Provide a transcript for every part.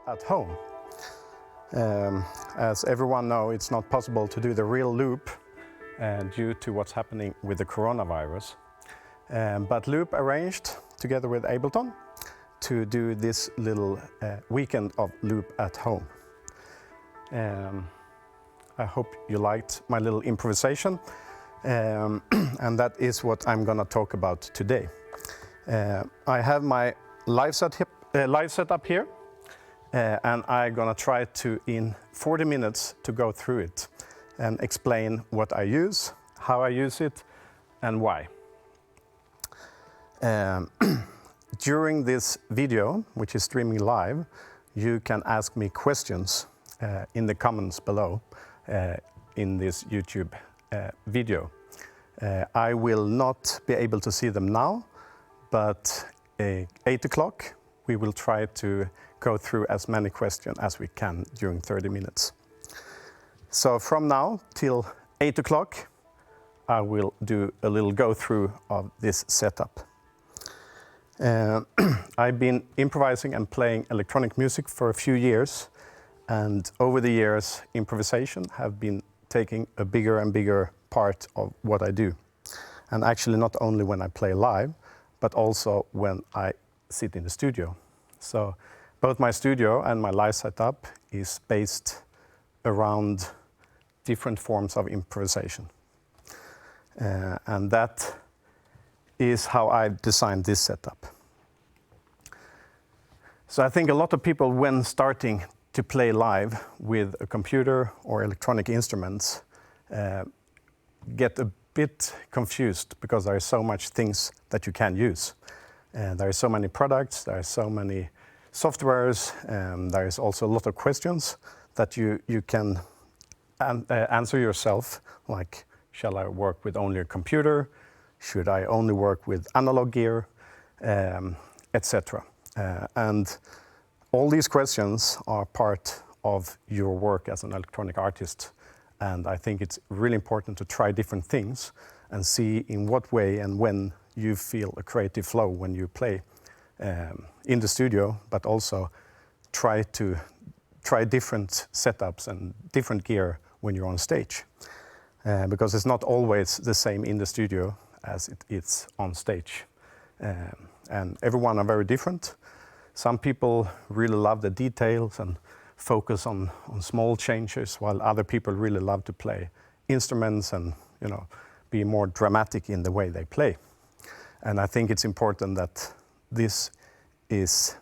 at home. As everyone knows, it's not possible to do the real loop due to what's happening with the coronavirus. But Loop arranged, together with Ableton, to do this little weekend of Loop at home. I hope you liked my little improvisation, and that is what I'm gonna talk about today. I have my live setup here, and I'm gonna try to, in 40 minutes, to go through it and explain what I use, how I use it, and why. During this video, which is streaming live, you can ask me questions in the comments below in this YouTube video. I will not be able to see them now, but 8 o'clock we will try to go through as many questions as we can during 30 minutes. So from now till 8 o'clock, I will do a little go through of this setup. I've been improvising and playing electronic music for a few years, and over the years, improvisation have been taking a bigger and bigger part of what I do. And actually not only when I play live, but also when I sit in the studio. So both my studio and my live setup is based around different forms of improvisation. And that is how I designed this setup. So I think a lot of people, when starting to play live with a computer or electronic instruments, get a bit confused because there are so much things that you can use. There are so many products, there are so many softwares, there is also a lot of questions that you can answer yourself, like, shall I work with only a computer? Should I only work with analog gear, etc. And all these questions are part of your work as an electronic artist. And I think it's really important to try different things and see in what way and when you feel a creative flow when you play in the studio, but also try different setups and different gear when you're on stage. Because it's not always the same in the studio as it is on stage. And everyone are very different. Some people really love the details and focus on small changes, while other people really love to play instruments and, you know, be more dramatic in the way they play. And I think it's important that this is,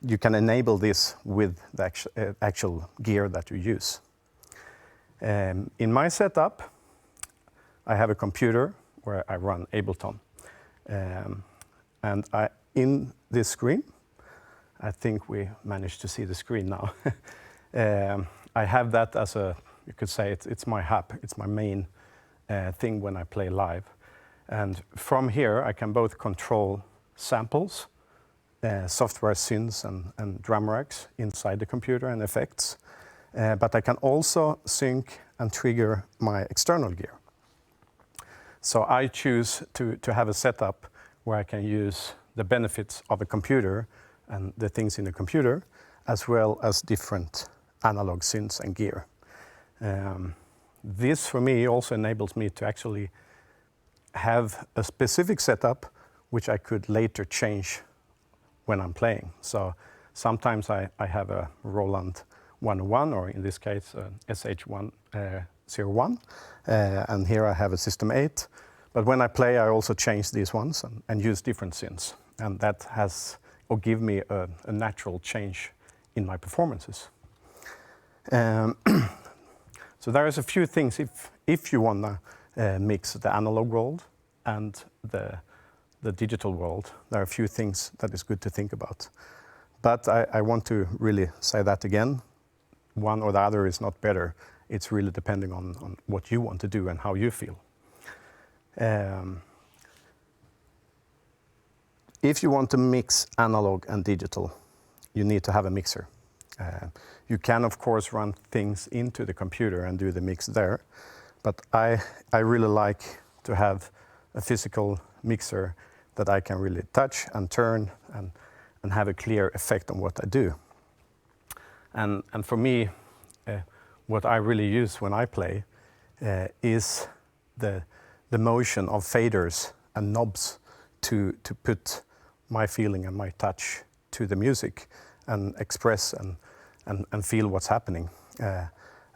you can enable this with the actual gear that you use. In my setup, I have a computer where I run Ableton. And in this screen, I think we managed to see the screen now. I have that as a, you could say it's my hub, it's my main thing when I play live. And from here, I can both control samples, software synths and drum racks inside the computer and effects. But I can also sync and trigger my external gear. So I choose to have a setup where I can use the benefits of a computer and the things in the computer, as well as different analog synths and gear. This, for me, also enables me to actually have a specific setup which I could later change when I'm playing. So sometimes I have a Roland 101, or in this case, SH101, and here I have a System 8. But when I play, I also change these ones and use different synths. And that has, or give me a natural change in my performances. So there is a few things, if you wanna mix the analog world and the digital world, there are a few things that is good to think about. But I want to really say that again, one or the other is not better. It's really depending on what you want to do and how you feel. If you want to mix analog and digital, you need to have a mixer. You can, of course, run things into the computer and do the mix there, but I really like to have a physical mixer that I can really touch and turn and have a clear effect on what I do. And for me, what I really use when I play is the motion of faders and knobs to put my feeling and my touch to the music and express and feel what's happening.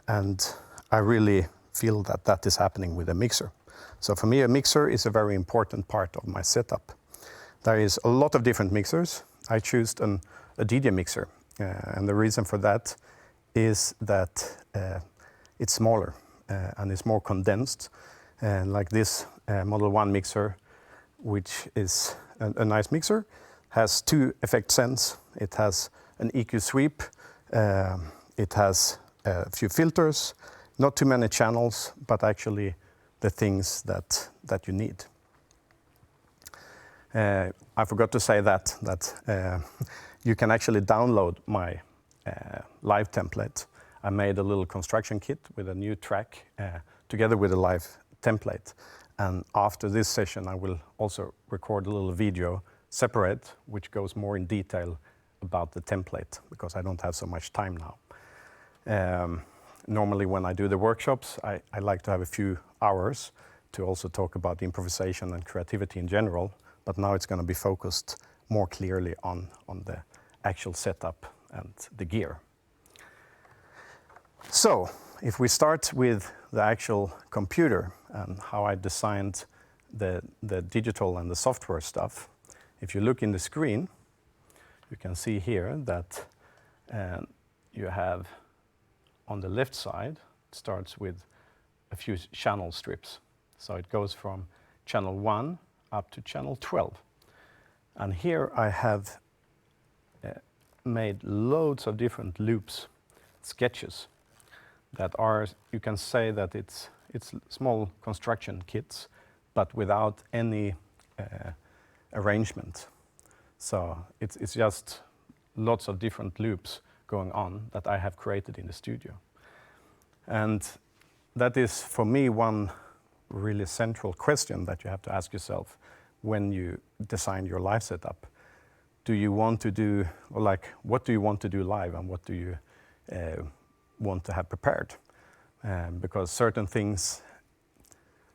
And I really feel that that is happening with a mixer. So for me, a mixer is a very important part of my setup. There is a lot of different mixers. I chose a DJ mixer, and the reason for that is that it's smaller and it's more condensed. Like this Model 1 mixer, which is a nice mixer, has 2 effect sends. It has an EQ sweep, it has a few filters, not too many channels, but actually the things that you need. I forgot to say that you can actually download my live template. I made a little construction kit with a new track together with a live template. And after this session, I will also record a little video separate, which goes more in detail about the template, because I don't have so much time now. Normally when I do the workshops, I like to have a few hours to also talk about improvisation and creativity in general, but now it's going to be focused more clearly on the actual setup and the gear. So if we start with the actual computer and how I designed the digital and the software stuff, if you look in the screen, you can see here that you have on the left side, it starts with a few channel strips. So it goes from channel 1 up to channel 12. And here I have made loads of different loops, sketches, that are, you can say that it's small construction kits, but without any arrangement. So it's just lots of different loops going on that I have created in the studio. And that is, for me, one really central question that you have to ask yourself when you design your live setup. Do you want to do, or like, what do you want to do live, and what do you want to have prepared? Because certain things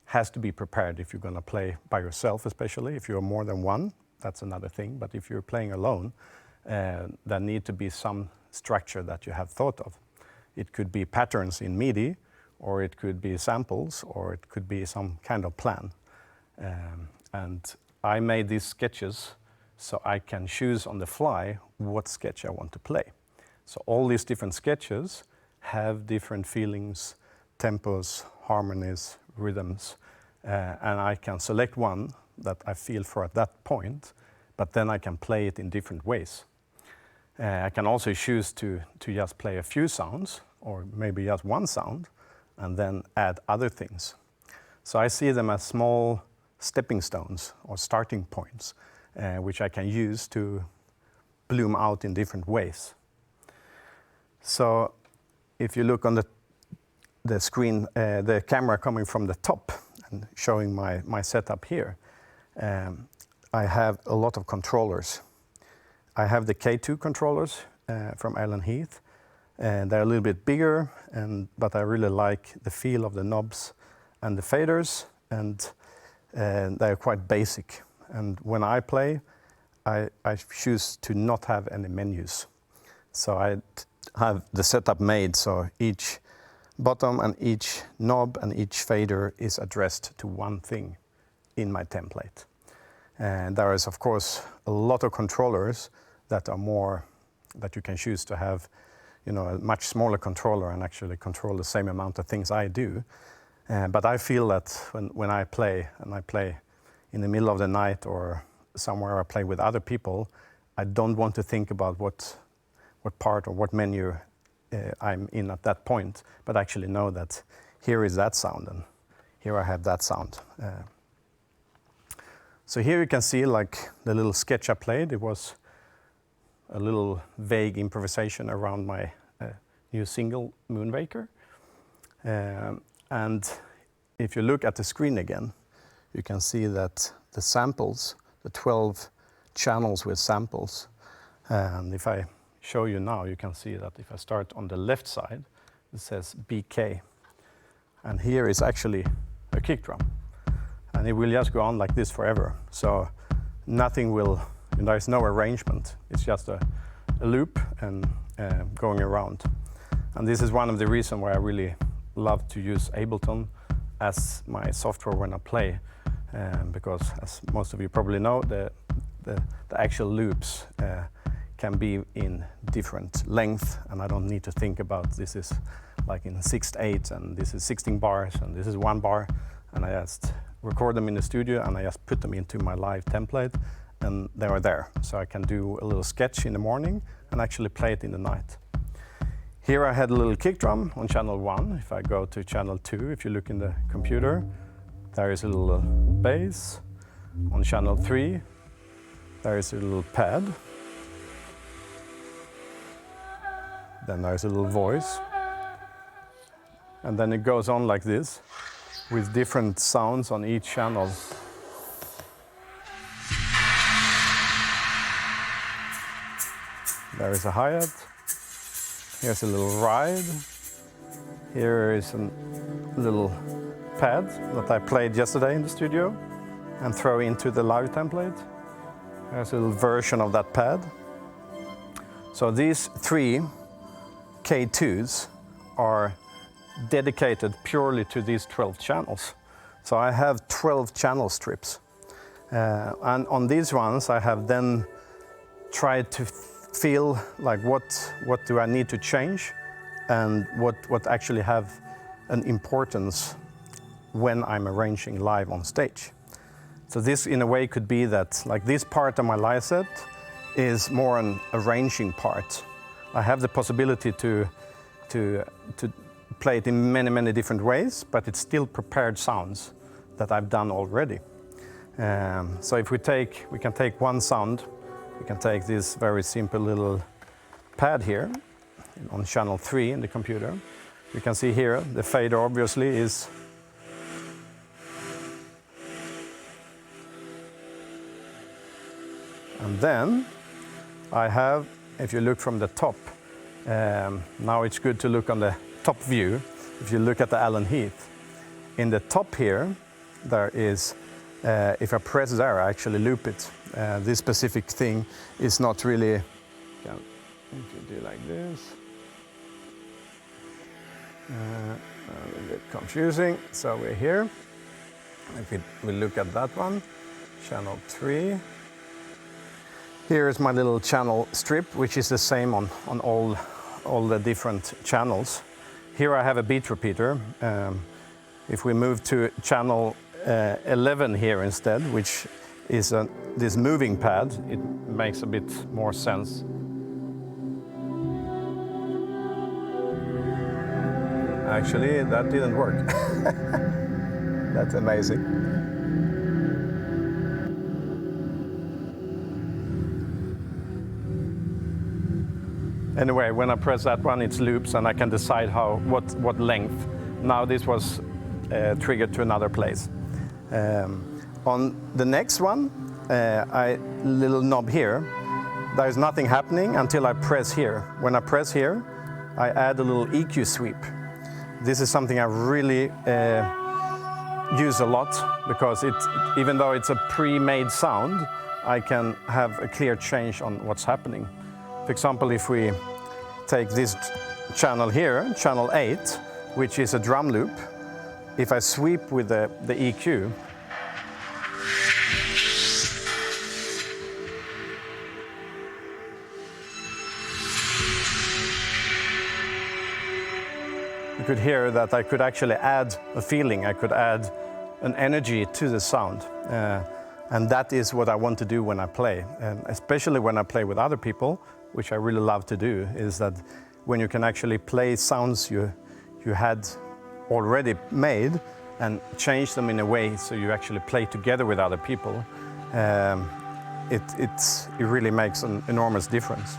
has to be prepared if you're going to play by yourself, especially if you're more than one, that's another thing. But if you're playing alone, there need to be some structure that you have thought of. It could be patterns in MIDI, or it could be samples, or it could be some kind of plan. And I made these sketches so I can choose on the fly what sketch I want to play. So all these different sketches have different feelings, tempos, harmonies, rhythms, and I can select one that I feel for at that point, but then I can play it in different ways. I can also choose to just play a few sounds, or maybe just one sound, and then add other things. So I see them as small stepping stones or starting points, which I can use to bloom out in different ways. So if you look on the screen, the camera coming from the top and showing my setup here, I have a lot of controllers. I have the K2 controllers from Allen Heath, and they're a little bit bigger, but I really like the feel of the knobs and the faders, and they're quite basic. And when I play, I choose to not have any menus. So I have the setup made so each bottom and each knob and each fader is addressed to one thing in my template. And there is, of course, a lot of controllers that are more, that you can choose to have, you know, a much smaller controller and actually control the same amount of things I do. But I feel that when I play, and I play in the middle of the night or somewhere I play with other people, I don't want to think about what part or what menu I'm in at that point, but actually know that here is that sound and here I have that sound. So here you can see like the little sketch I played. It was a little vague improvisation around my new single, Moonraker. And if you look at the screen again, you can see that the samples, the 12 channels with samples, and if I show you now, you can see that if I start on the left side, it says BK. And here is actually a kick drum. And it will just go on like this forever. So nothing will, there's no arrangement. It's just a loop and going around. And this is one of the reasons why I really love to use Ableton as my software when I play. Because as most of you probably know, the actual loops can be in different length, and I don't need to think about this is like in 6/8 and this is 16 bars and this is 1 bar, and I just record them in the studio and I just put them into my live template and they are there. So I can do a little sketch in the morning and actually play it in the night. Here I had a little kick drum on channel 1. If I go to channel 2, if you look in the computer, there is a little bass. On channel 3, there is a little pad. Then there's a little voice. And then it goes on like this, with different sounds on each channel. There is a hi-hat. Here's a little ride. Here is a little pad that I played yesterday in the studio and throw into the live template. There's a little version of that pad. So these 3 K2s are dedicated purely to these 12 channels. So I have 12 channel strips. And on these ones I have then tried to feel like what do I need to change and what actually have an importance when I'm arranging live on stage. So this in a way could be that like this part of my live set is more an arranging part. I have the possibility to play it in many different ways, but it's still prepared sounds that I've done already. So if we can take one sound, we can take this very simple little pad here on channel 3 in the computer. You can see here the fader obviously is and then I have, if you look from the top, now it's good to look on the top view. If you look at the Allen Heath, in the top here, there is, if I press there, I actually loop it. This specific thing is not really, if you do like this, a bit confusing. So we're here. If we look at that one, channel 3. Here is my little channel strip, which is the same on all the different channels. Here I have a beat repeater. If we move to channel 11 here instead, which is this moving pad, it makes a bit more sense. Actually, that didn't work. That's amazing. Anyway, when I press that one, it loops and I can decide what length. Now this was triggered to another place. On the next one, little knob here, there is nothing happening until I press here. When I press here, I add a little EQ sweep. This is something I really use a lot because even though it's a pre-made sound, I can have a clear change on what's happening. For example, if we take this channel here, channel 8, which is a drum loop, if I sweep with the EQ, you could hear that I could actually add a feeling, I could add an energy to the sound. And that is what I want to do when I play, and especially when I play with other people, which I really love to do, is that when you can actually play sounds you had already made and change them in a way so you actually play together with other people, it really makes an enormous difference.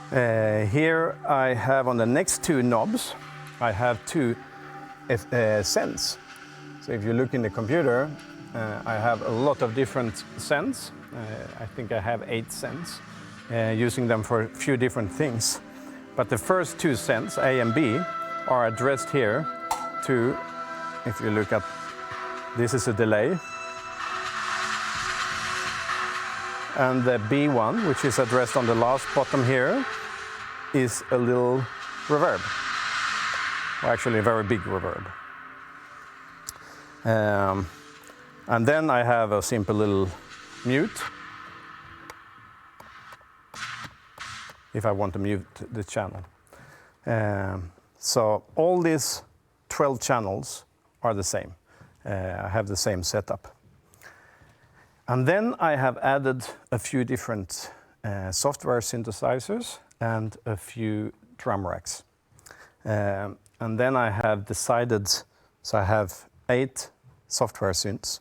Here I have on the next 2 knobs, I have 2 sends. So if you look in the computer, I have a lot of different sends. I think I have 8 sends. using them for a few different things. But the first two cents, A and B, are addressed here to, if you look at, this is a delay. And the B1, which is addressed on the last bottom here, is a little reverb. Or actually a very big reverb. And then I have a simple little mute. If I want to mute the channel. So all these 12 channels are the same. I have the same setup. And then I have added a few different software synthesizers and a few drum racks. And then I have decided, so I have 8 software synths.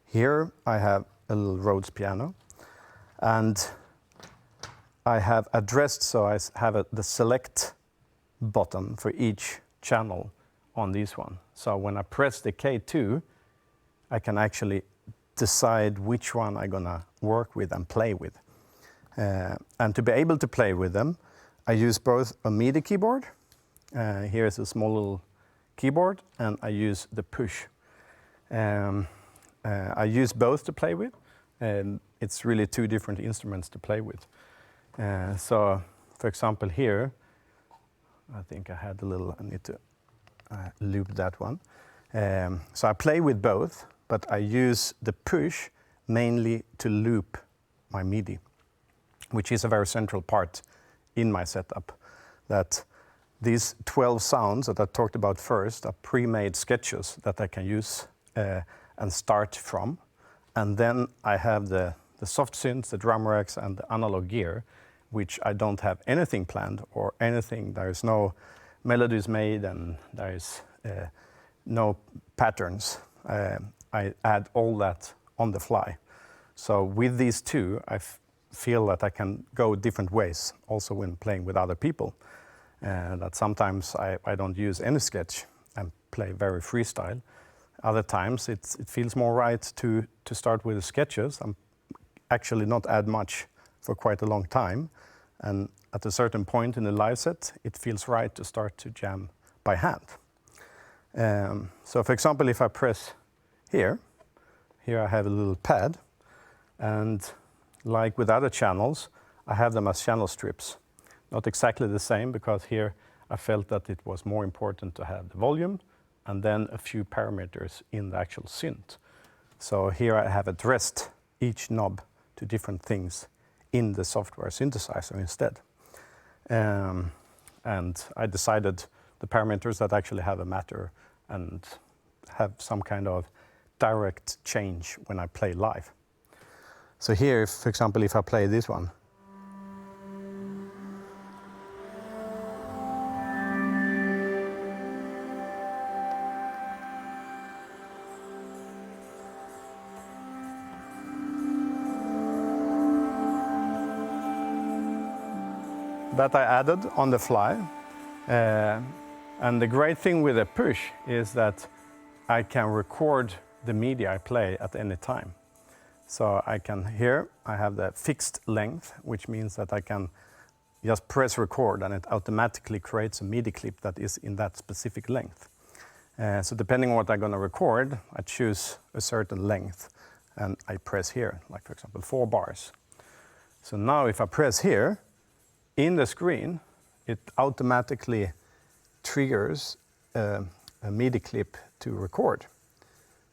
Here I have a little Rhodes piano. And I have addressed, so I have the select button for each channel on this one. So when I press the K2, I can actually decide which one I'm gonna work with and play with. And to be able to play with them, I use both a MIDI keyboard. Here is a small little keyboard, and I use the push. I use both to play with, and it's really 2 different instruments to play with. So, for example, here, I think I had a little, I need to loop that one. So I play with both, but I use the push mainly to loop my MIDI, which is a very central part in my setup. That these 12 sounds that I talked about first are pre-made sketches that I can use and start from. And then I have the soft synths, the drum racks, and the analog gear, which I don't have anything planned or anything. There is no melodies made and there is no patterns. I add all that on the fly. So with these 2, I feel that I can go different ways, also when playing with other people. That sometimes I don't use any sketch and play very freestyle. Other times it feels more right to start with the sketches and actually not add much for quite a long time. And at a certain point in the live set, it feels right to start to jam by hand. So for example, if I press here I have a little pad, and like with other channels, I have them as channel strips. Not exactly the same, because here I felt that it was more important to have the volume and then a few parameters in the actual synth. So here I have addressed each knob to different things in the software synthesizer instead. And I decided the parameters that actually have a matter and have some kind of direct change when I play live. So here, for example, if I play this one, that I added on the fly. And the great thing with a push is that I can record the MIDI I play at any time. So I can, here I have the fixed length, which means that I can just press record and it automatically creates a MIDI clip that is in that specific length. So depending on what I'm gonna record, I choose a certain length and I press here, like for example 4 bars. So now if I press here, in the screen, it automatically triggers a MIDI clip to record.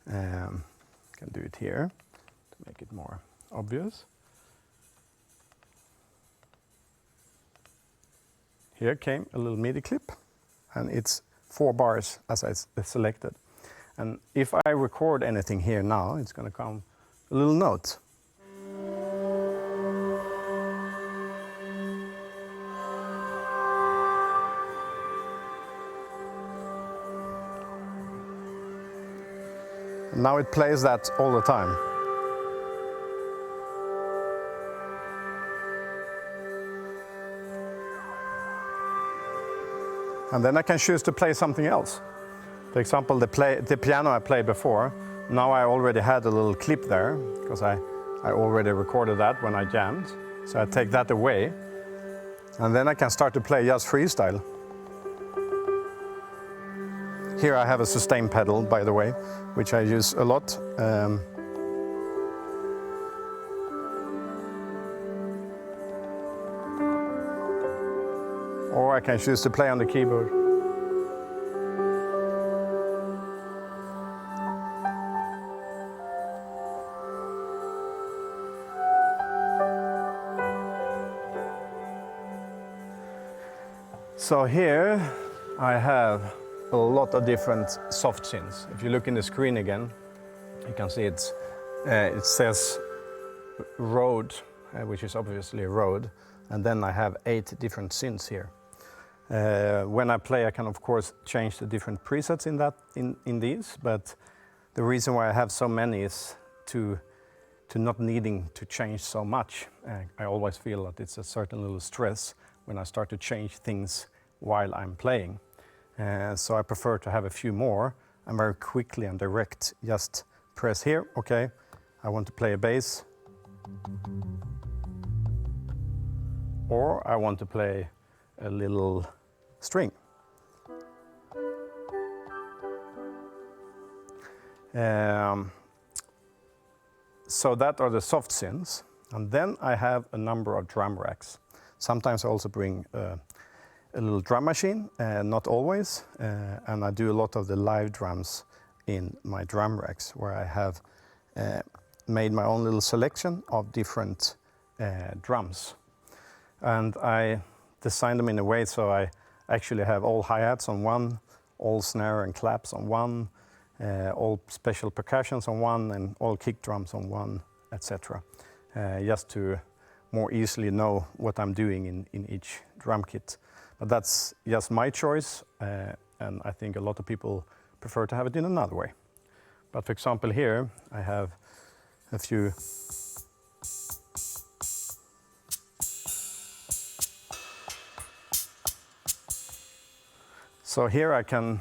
Can do it here to make it more obvious. Here came a little MIDI clip, and it's 4 bars as I selected. And if I record anything here now, it's going to come a little note. And now it plays that all the time. And then I can choose to play something else. For example, the piano I played before, now I already had a little clip there, because I already recorded that when I jammed. So I take that away, and then I can start to play just freestyle. Here I have a sustain pedal, by the way, which I use a lot. Or I can choose to play on the keyboard. So here I have a lot of different soft synths. If you look in the screen again, you can see it says Rode, which is obviously a Rode, and then I have 8 different synths here. When I play, I can of course change the different presets in these, but the reason why I have so many is to not needing to change so much. I always feel that it's a certain little stress when I start to change things while I'm playing. So I prefer to have a few more and very quickly and direct just press here, okay, I want to play a bass, or I want to play a little string. So that are the soft synths, and then I have a number of drum racks. Sometimes I also bring a little drum machine, not always, and I do a lot of the live drums in my drum racks, where I have made my own little selection of different drums. And I designed them in a way so I actually have all hi-hats on one, all snare and claps on one, all special percussions on one, and all kick drums on one, etc. Just to more easily know what I'm doing in each drum kit. But that's just my choice, and I think a lot of people prefer to have it in another way. But for example here, I have a few so here I can,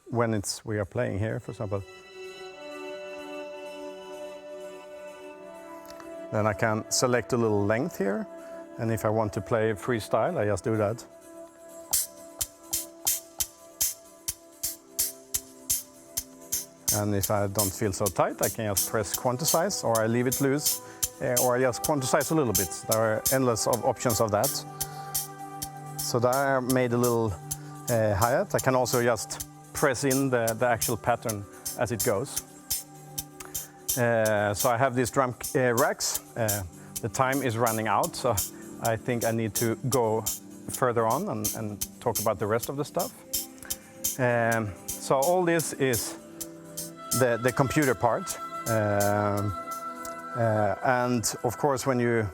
when we are playing here, for example, then I can select a little length here, and if I want to play freestyle, I just do that. And if I don't feel so tight, I can just press quantize, or I leave it loose, or I just quantize a little bit. There are endless options of that. So there I made a little hi-hat. I can also just press in the actual pattern as it goes. So I have these drum racks. The time is running out, so I think I need to go further on and talk about the rest of the stuff. So all this is the computer part, and of course when you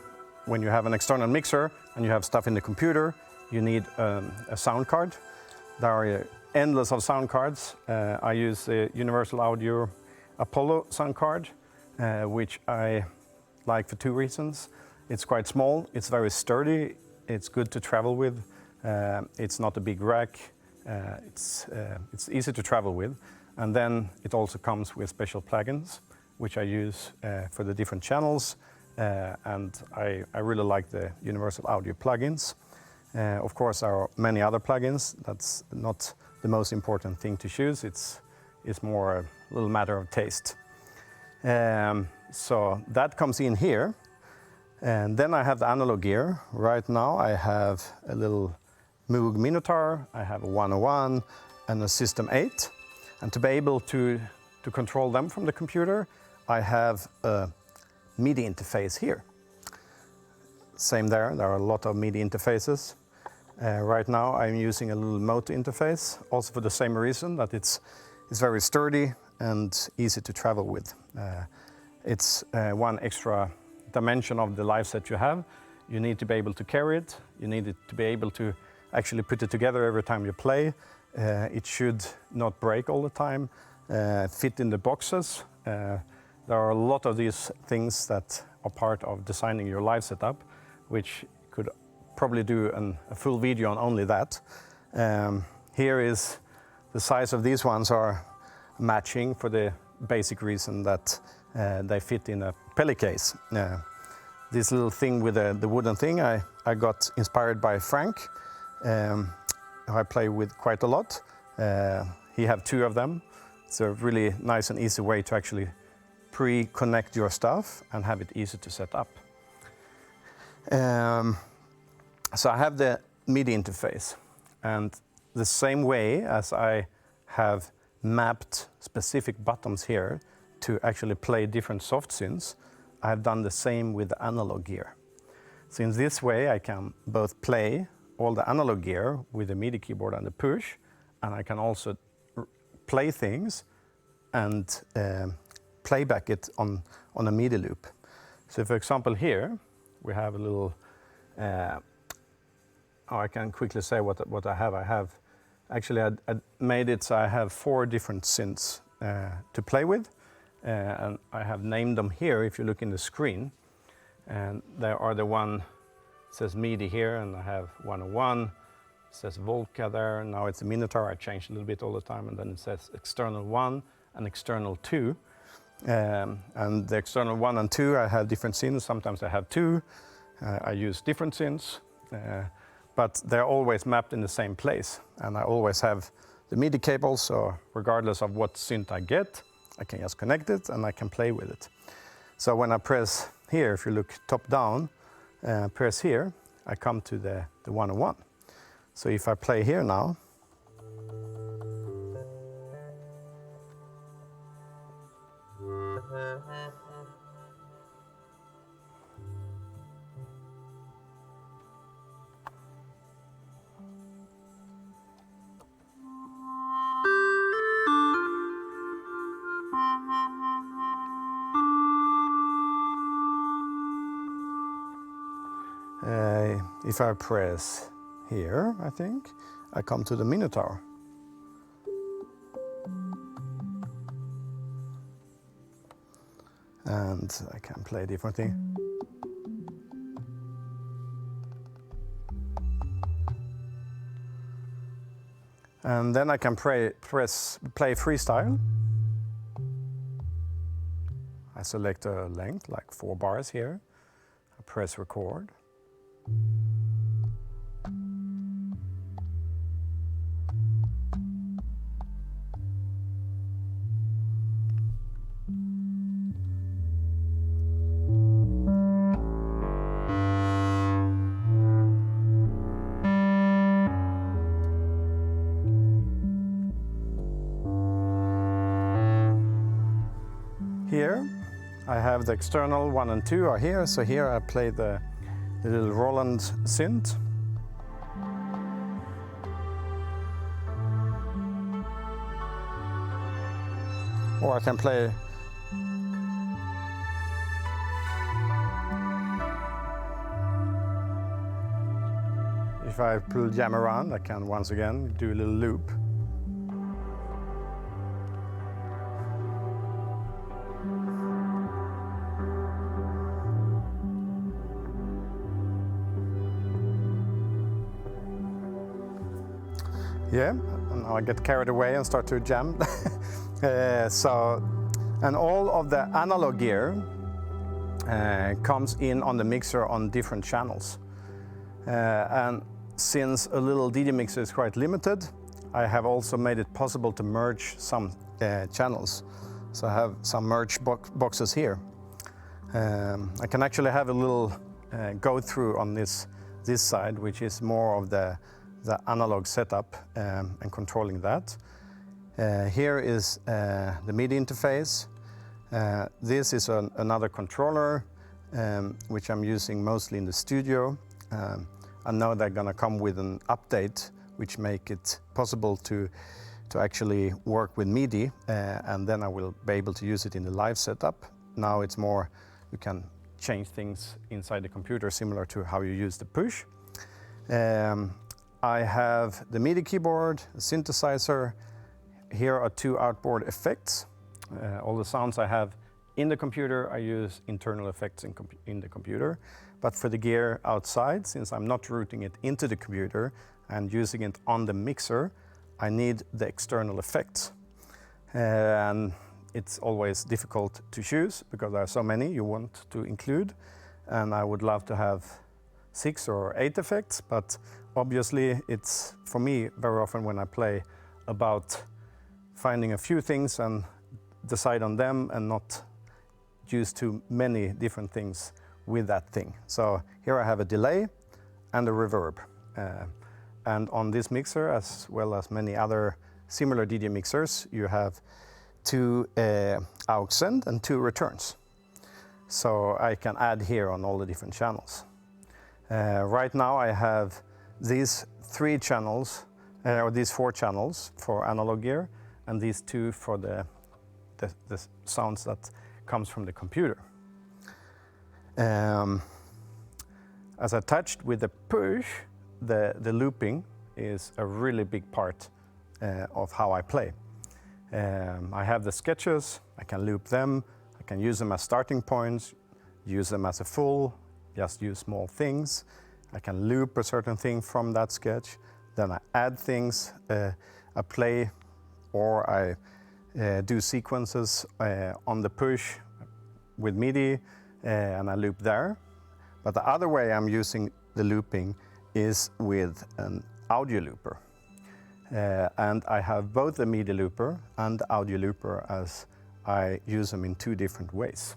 have an external mixer and you have stuff in the computer, you need a sound card. There are endless of sound cards. I use the Universal Audio Apollo sound card, which I like for 2 reasons. It's quite small, it's very sturdy, it's good to travel with, it's not a big rack, it's easy to travel with. And then it also comes with special plugins, which I use for the different channels, and I really like the Universal Audio plugins. Of course, there are many other plugins. That's not the most important thing to choose. It's more a little matter of taste. So that comes in here. And then I have the analog gear. Right now I have a little Moog Minotaur, I have a 101 and a System 8. And to be able to control them from the computer, I have a MIDI interface here. Same there are a lot of MIDI interfaces. Right now I'm using a little motor interface, also for the same reason that it's very sturdy and easy to travel with. It's one extra dimension of the live set you have. You need to be able to carry it. You need it to be able to actually put it together every time you play. It should not break all the time, fit in the boxes. There are a lot of these things that are part of designing your live setup, which could probably do a full video on only that. Here is the size of these ones are matching for the basic reason that they fit in a Peli case. this little thing with the wooden thing, I got inspired by Frank, who I play with quite a lot. He have 2 of them. It's a really nice and easy way to actually pre-connect your stuff and have it easy to set up. So I have the MIDI interface, and the same way as I have mapped specific buttons here to actually play different soft synths, I have done the same with the analog gear. So in this way I can both play all the analog gear with the MIDI keyboard and the push, and I can also play things and playback it on a MIDI loop. So for example here we have a little, I can quickly say what I have. I have actually I made it so I have 4 different synths to play with, and I have named them here if you look in the screen, and there are the one says MIDI here, and I have 101, it says Volca there, now it's a Minotaur, I change a little bit all the time, and then it says external 1 and external 2. And the external 1 and 2 I have different synths, sometimes I have 2, I use different synths, but they're always mapped in the same place, and I always have the MIDI cable, so regardless of what synth I get, I can just connect it and I can play with it. So when I press here, if you look top down, press here, I come to the 101. So if I play here now, if I press here, I think, I come to the Minotaur. And I can play different things. And then I can play freestyle. I select a length, like 4 bars here. I press record. Here I have the external 1 and 2 are here, so here I play the little Roland synth. Or I can play if I pull jam around, I can once again do a little loop. Yeah, and now I get carried away and start to jam. And all of the analog gear comes in on the mixer on different channels. And since a little DD mixer is quite limited, I have also made it possible to merge some channels. So I have some merge boxes here. I can actually have a little go through on this side, which is more of the analog setup and controlling that. Here is the MIDI interface. This is another controller which I'm using mostly in the studio. I know they're gonna come with an update which make it possible to actually work with MIDI, and then I will be able to use it in the live setup. Now it's more, you can change things inside the computer similar to how you use the push. I have the MIDI keyboard, a synthesizer. Here are 2 outboard effects. All the sounds I have in the computer, I use internal effects in the computer. But for the gear outside, since I'm not routing it into the computer and using it on the mixer, I need the external effects. And it's always difficult to choose because there are so many you want to include. and I would love to have 6 or 8 effects, but obviously it's, for me, very often when I play, about finding a few things and decide on them and not use too many different things with that thing. So here I have a delay and a reverb. And on this mixer, as well as many other similar DJ mixers, you have 2 aux send and 2 returns. So I can add here on all the different channels. Right now I have these 3 channels, or these 4 channels for analog gear, and these 2 for the sounds that comes from the computer. As I touched with the push, the looping is a really big part of how I play. I have the sketches, I can loop them, I can use them as starting points, use them as a full, just use small things. I can loop a certain thing from that sketch, then I add things, I play, or I do sequences on the push with MIDI, and I loop there. But the other way I'm using the looping is with an audio looper. And I have both the MIDI looper and the audio looper, as I use them in 2 different ways.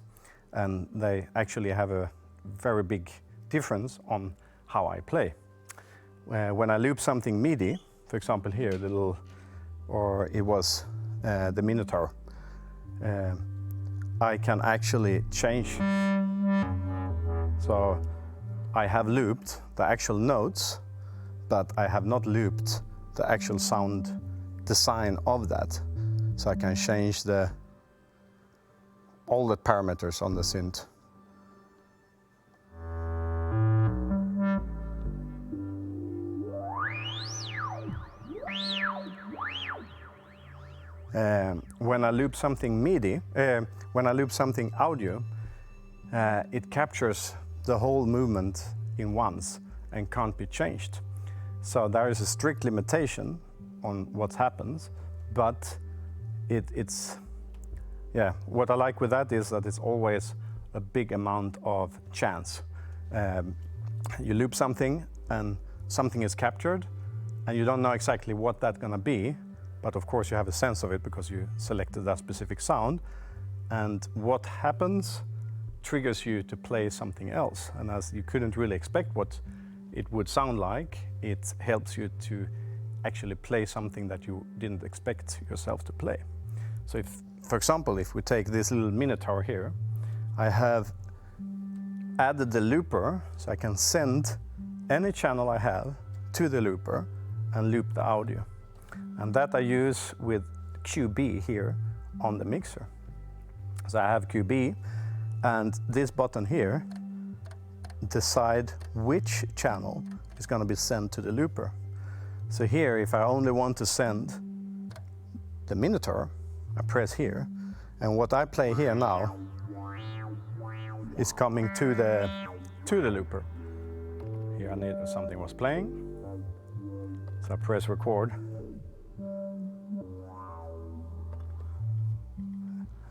And they actually have a very big difference on how I play. When I loop something MIDI, for example here, or it was the Minotaur, I can actually change. So I have looped the actual notes, but I have not looped the actual sound design of that. So I can change all the parameters on the synth. When I loop something MIDI, when I loop something audio, it captures the whole movement in once and can't be changed. So there is a strict limitation on what happens, but what I like with that is that it's always a big amount of chance. You loop something and something is captured, and you don't know exactly what that's gonna be, but of course you have a sense of it because you selected that specific sound, and what happens triggers you to play something else. And as you couldn't really expect what it would sound like, it helps you to actually play something that you didn't expect yourself to play. So if, for example, if we take this little Minotaur here, I have added the looper, so I can send any channel I have to the looper and loop the audio. And that I use with QB here on the mixer. So I have QB, and this button here decide which channel is going to be sent to the looper. So here, if I only want to send the Minotaur, I press here, and what I play here now is coming to the looper. Here I need something was playing, so I press record.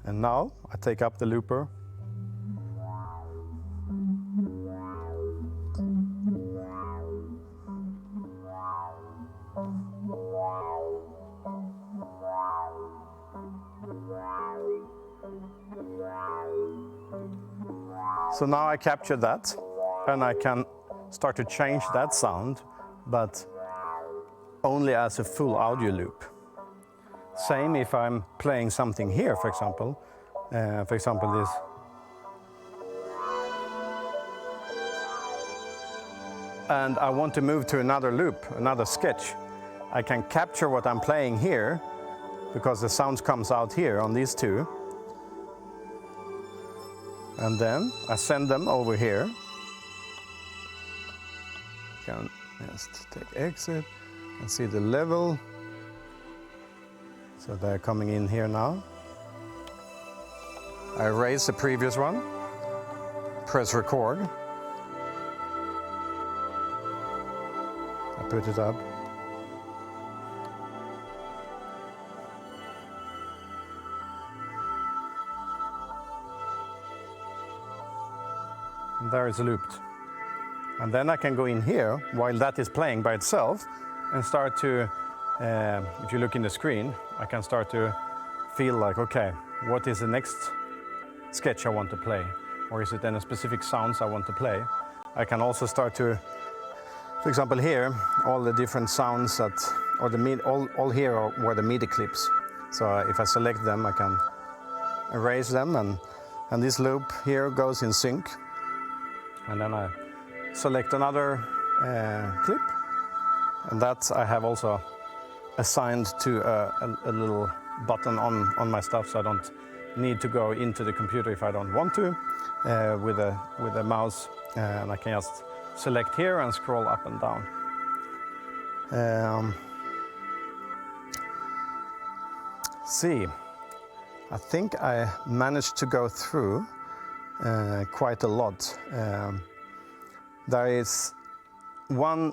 And now I take up the looper. So now I capture that, and I can start to change that sound, but only as a full audio loop. Same if I'm playing something here, for example this. And I want to move to another loop, another sketch. I can capture what I'm playing here, because the sound comes out here on these 2. And then I send them over here. Can just take exit and see the level. So they're coming in here now. I erase the previous one, press record. I put it up. And there is looped. And then I can go in here while that is playing by itself and start to, if you look in the screen, I can start to feel like, okay, what is the next sketch I want to play? Or is it any specific sounds I want to play? I can also start to, for example here, all the different sounds that, or all here were the MIDI clips. So if I select them, I can erase them, and this loop here goes in sync. And then I select another clip, and that I have also assigned to a little button on my stuff, so I don't need to go into the computer if I don't want to with a mouse, and I can just select here and scroll up and down. See, I think I managed to go through quite a lot. There is one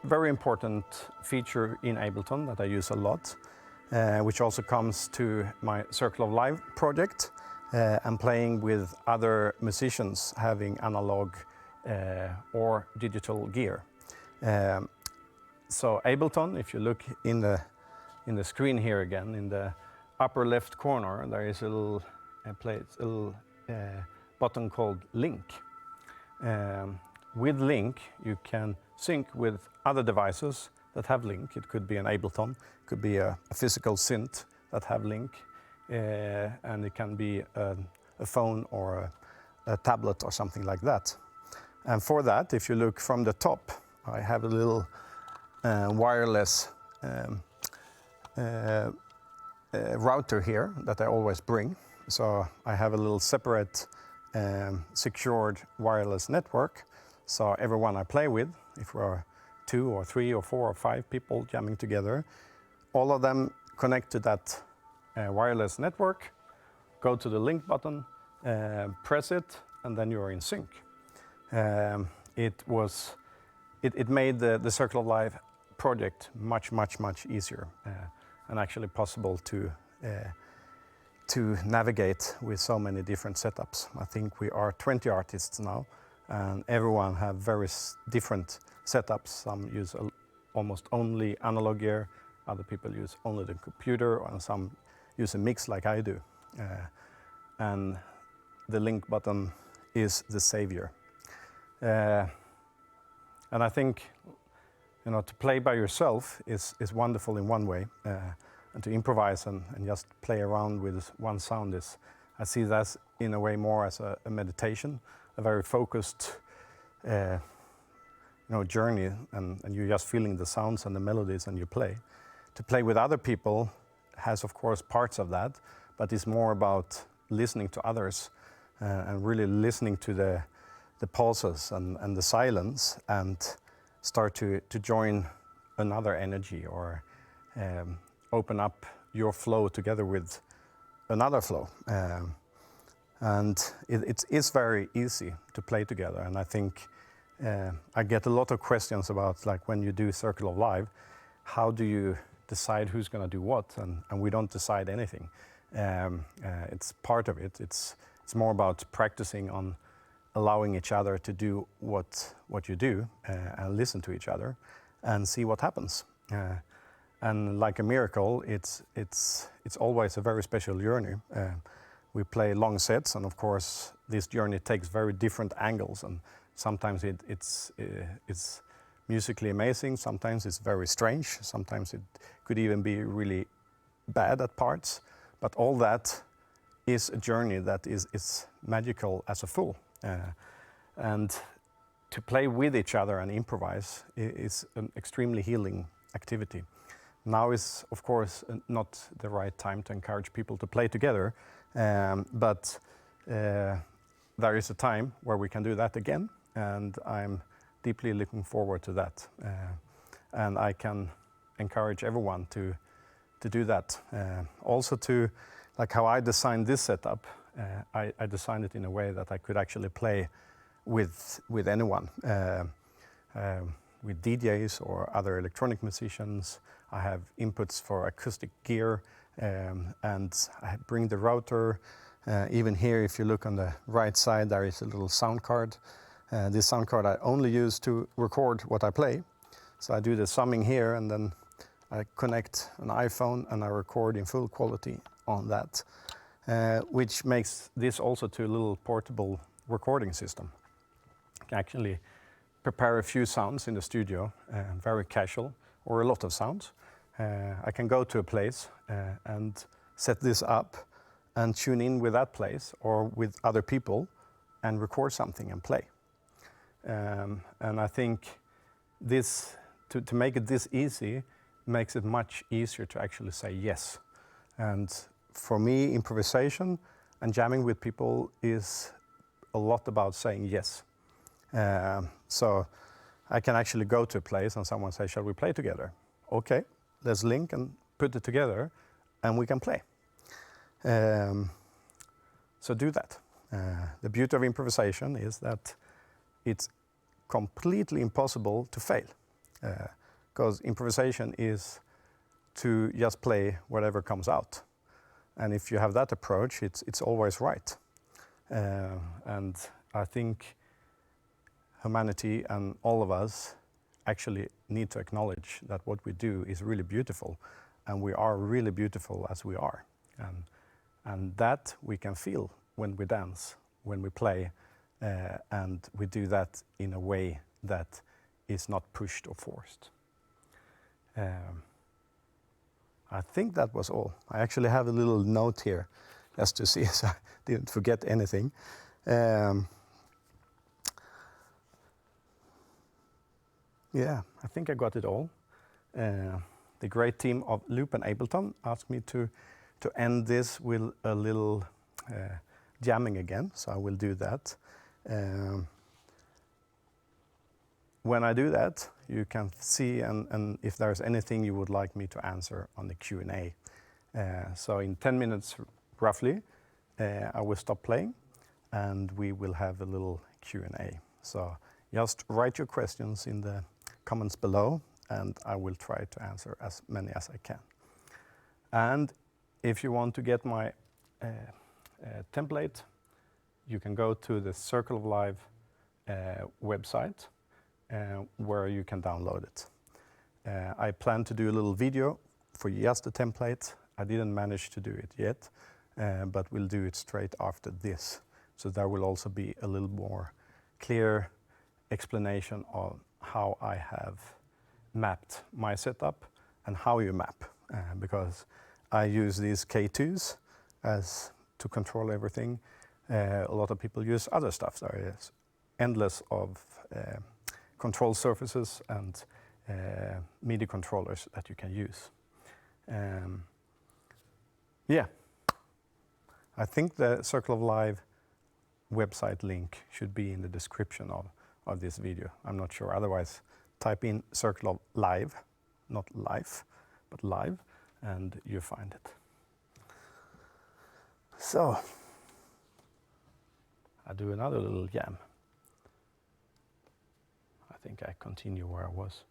very important feature in Ableton that I use a lot, which also comes to my Circle of Life project and playing with other musicians having analog or digital gear. So Ableton, if you look in the screen here again, in the upper left corner, there is a little button called Link. With Link, you can sync with other devices that have Link. It could be an Ableton, it could be a physical synth that have Link, and it can be a phone or a tablet or something like that. And for that, if you look from the top, I have a little wireless router here that I always bring. So I have a little separate secured wireless network. So everyone I play with, if we're 2 or 3 or 4 or 5 people jamming together, all of them connect to that wireless network, go to the link button, press it, and then you're in sync. It made the Circle of Life project much easier and actually possible to navigate with so many different setups. I think we are 20 artists now, and everyone have very different setups. Some use almost only analog gear, other people use only the computer, and some use a mix like I do. And the link button is the savior. And I think, to play by yourself is wonderful in one way, and to improvise and just play around with one sound I see that in a way more as a meditation, a very focused journey, and you're just feeling the sounds and the melodies and you play. To play with other people has of course parts of that, but it's more about listening to others and really listening to the pauses and the silence, and start to join another energy, or open up your flow together with another flow. And it is very easy to play together. And I think I get a lot of questions about, like, when you do Circle of Life, how do you decide who's going to do what? And we don't decide anything. It's part of it. It's more about practicing on allowing each other to do what you do, and listen to each other and see what happens. And like a miracle, it's always a very special journey. We play long sets, and of course this journey takes very different angles, and sometimes it's musically amazing, sometimes it's very strange, sometimes it could even be really bad at parts, but all that is a journey that is magical as a full. And to play with each other and improvise is an extremely healing activity. Now is, of course, not the right time to encourage people to play together, but there is a time where we can do that again, and I'm deeply looking forward to that. And I can encourage everyone to do that. Also to, like how I designed this setup, I designed it in a way that I could actually play with anyone, with DJs or other electronic musicians. I have inputs for acoustic gear, and I bring the router, Even here, if you look on the right side, there is a little sound card. This sound card I only use to record what I play. So I do the summing here, and then I connect an iPhone and I record in full quality on that, which makes this also to a little portable recording system. I can actually prepare a few sounds in the studio, very casual, or a lot of sounds. I can go to a place and set this up and tune in with that place or with other people and record something and play. And I think this, to make it this easy, makes it much easier to actually say yes. And for me, improvisation and jamming with people is a lot about saying yes. So I can actually go to a place and someone says, shall we play together? Okay, let's link and put it together and we can play. So do that. The beauty of improvisation is that it's completely impossible to fail. Because improvisation is to just play whatever comes out. And if you have that approach, it's always right. And I think humanity and all of us actually need to acknowledge that what we do is really beautiful, and we are really beautiful as we are. And that we can feel when we dance, when we play, and we do that in a way that is not pushed or forced. I think that was all. I actually have a little note here just to see so I didn't forget anything. Yeah, I think I got it all. The great team of Loop and Ableton asked me to end this with a little jamming again, so I will do that. When I do that, you can see and if there's anything you would like me to answer on the Q&A. So in 10 minutes roughly, I will stop playing and we will have a little Q&A. So just write your questions in the comments below and I will try to answer as many as I can. And if you want to get my template, you can go to the Circle of Live website where you can download it. I plan to do a little video for just the template. I didn't manage to do it yet, but we'll do it straight after this. So there will also be a little more clear explanation of how I have mapped my setup and how you map, because I use these K2s as to control everything. A lot of people use other stuff. There is endless of control surfaces and MIDI controllers that you can use. Yeah, I think the Circle of Live website link should be in the description of this video. I'm not sure, otherwise type in Circle of Live, not life, but live, and you find it. So, I do another little jam. I think I continue where I was.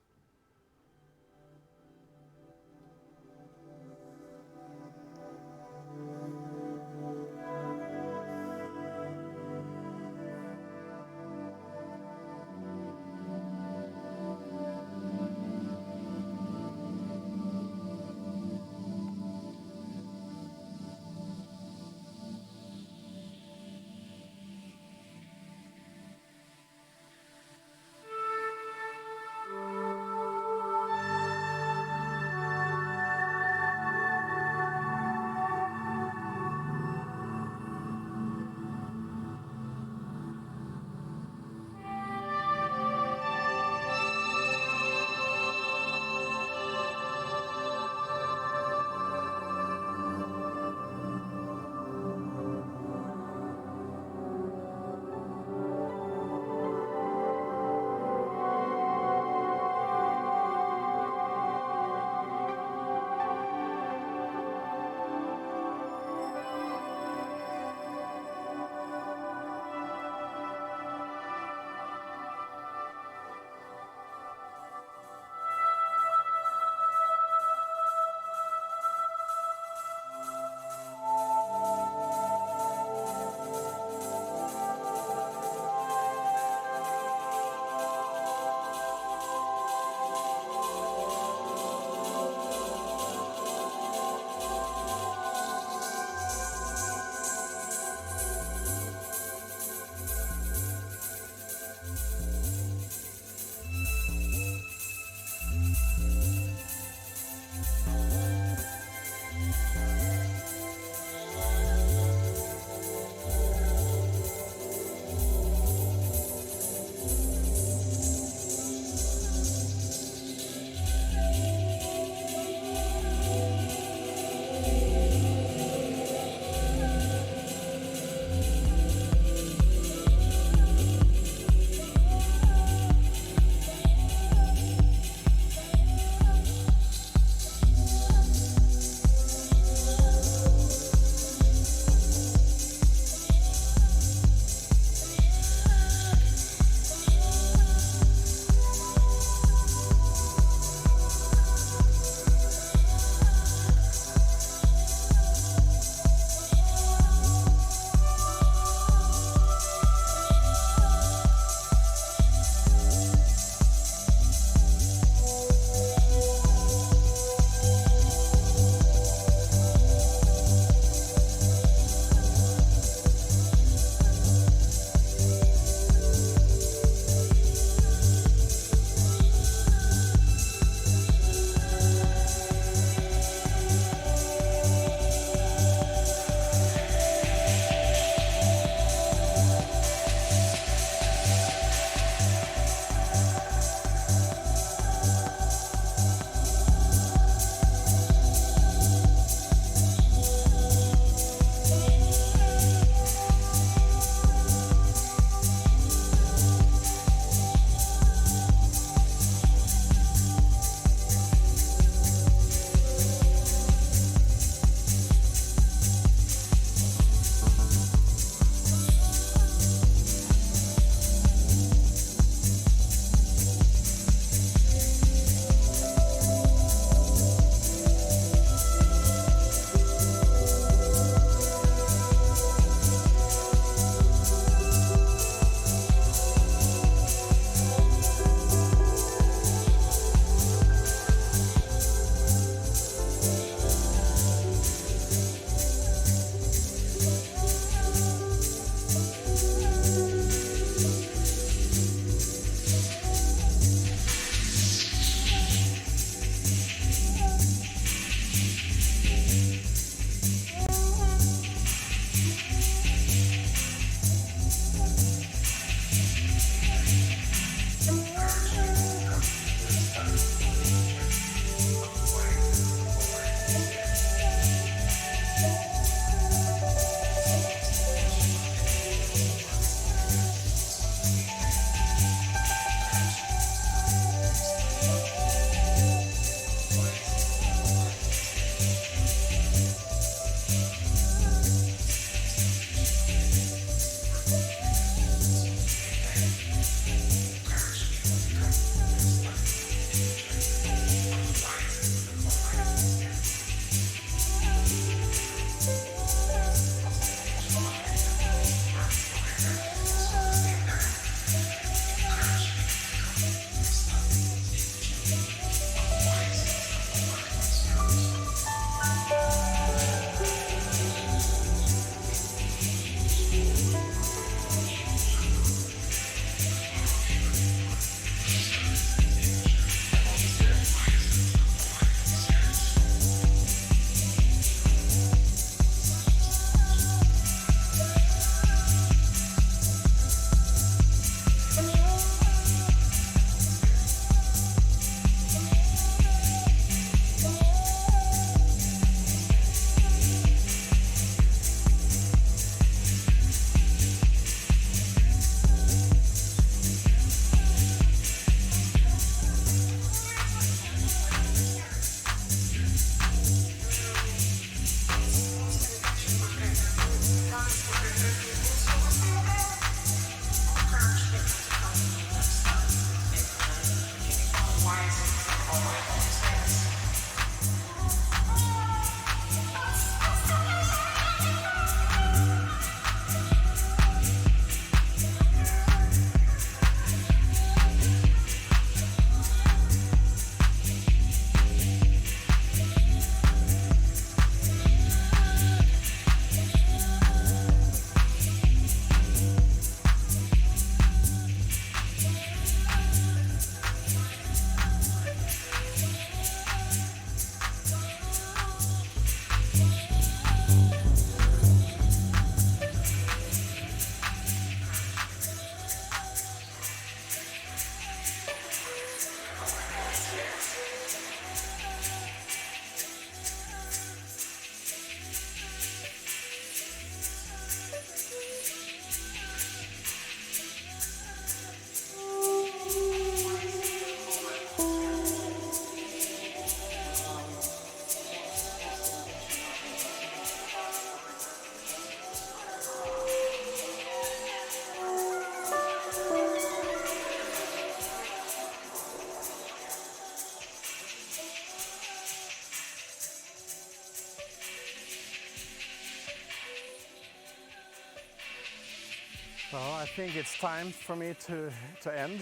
Well, I think it's time for me to end.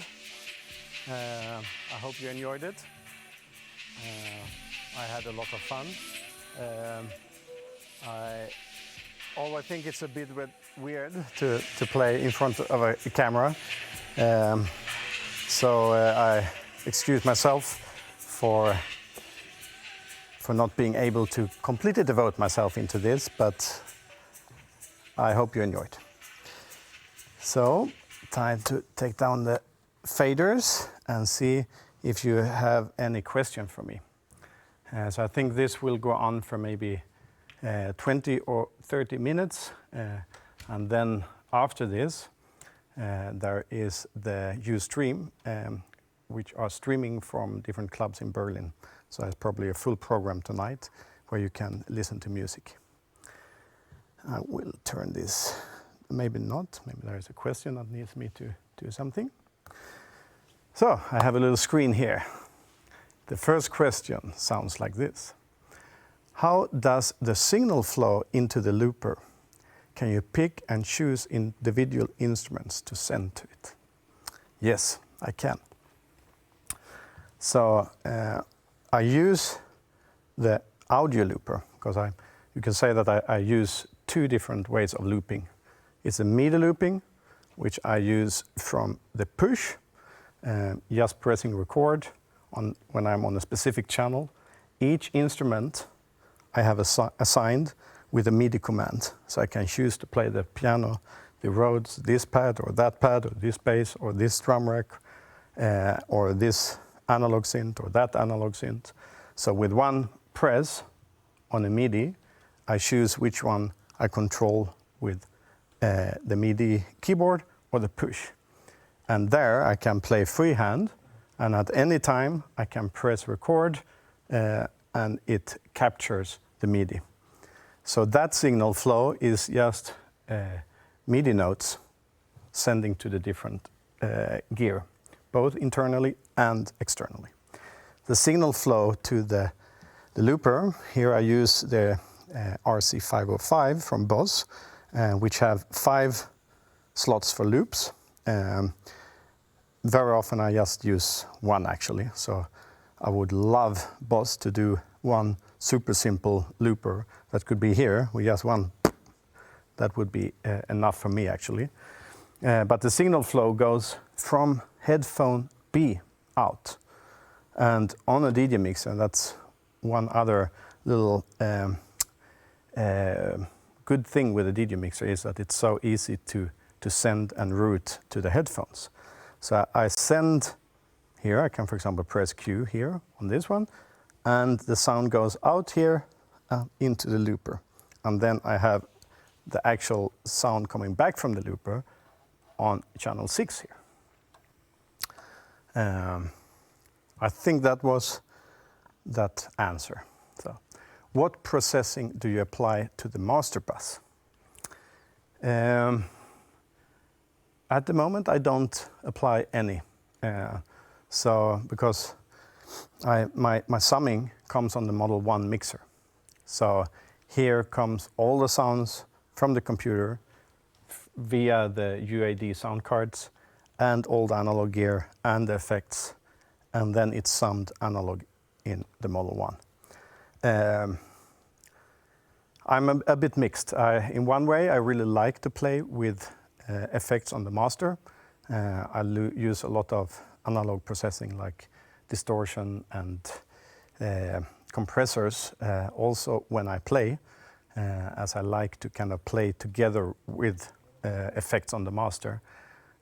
I hope you enjoyed it. I had a lot of fun. I think it's a bit weird to play in front of a camera. So I excuse myself for not being able to completely devote myself into this, but I hope you enjoyed. So, time to take down the faders and see if you have any question for me. So I think this will go on for maybe 20 or 30 minutes, and then after this there is the Ustream, which are streaming from different clubs in Berlin. So it's probably a full program tonight where you can listen to music. I will turn this, maybe not, maybe there is a question that needs me to do something. So I have a little screen here. The first question sounds like this. How does the signal flow into the looper? Can you pick and choose individual instruments to send to it? Yes, I can. So I use the audio looper because you can say that I use two different ways of looping. It's a MIDI looping, which I use from the push, just pressing record when I'm on a specific channel. Each instrument I have assigned with a MIDI command. So I can choose to play the piano, the Rhodes, this pad, or this bass, or this drum rack, or this analog synth, or that analog synth. So with one press on a MIDI, I choose which one I control with the MIDI keyboard or the push. And there I can play freehand, and at any time I can press record and it captures the MIDI. So that signal flow is just MIDI notes sending to the different gear, both internally and externally. The signal flow to the looper, here I use the RC505 from Boss, which have 5 slots for loops. Very often I just use one actually, so I would love Boss to do one super simple looper that could be here with just one. That would be enough for me actually. But the signal flow goes from headphone B out. And on a DJ mixer, that's one other little good thing with a DJ mixer is that it's so easy to send and route to the headphones. So I send here, I can for example press Q here on this one, and the sound goes out here into the looper. And then I have the actual sound coming back from the looper on channel 6 here. I think that was that answer. So, what processing do you apply to the master bus? At the moment, I don't apply any. Because my summing comes on the Model 1 mixer. So here comes all the sounds from the computer via the UAD sound cards and all the analog gear and the effects, and then it's summed analog in the Model 1. I'm a bit mixed. In one way, I really like to play with effects on the master. I use a lot of analog processing like distortion and compressors also when I play, as I like to kind of play together with effects on the master.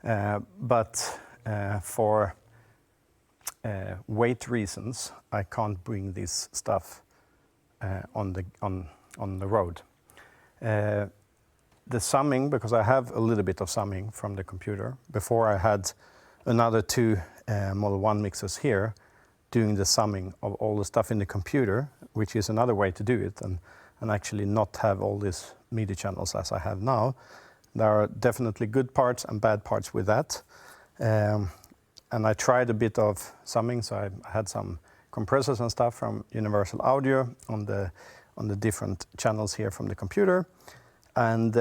But for weight reasons, I can't bring this stuff on the road. The summing, because I have a little bit of summing from the computer. Before I had another 2 Model 1 mixers here doing the summing of all the stuff in the computer, which is another way to do it, and actually not have all these MIDI channels as I have now. There are definitely good parts and bad parts with that. And I tried a bit of summing, so I had some compressors and stuff from Universal Audio on the different channels here from the computer. And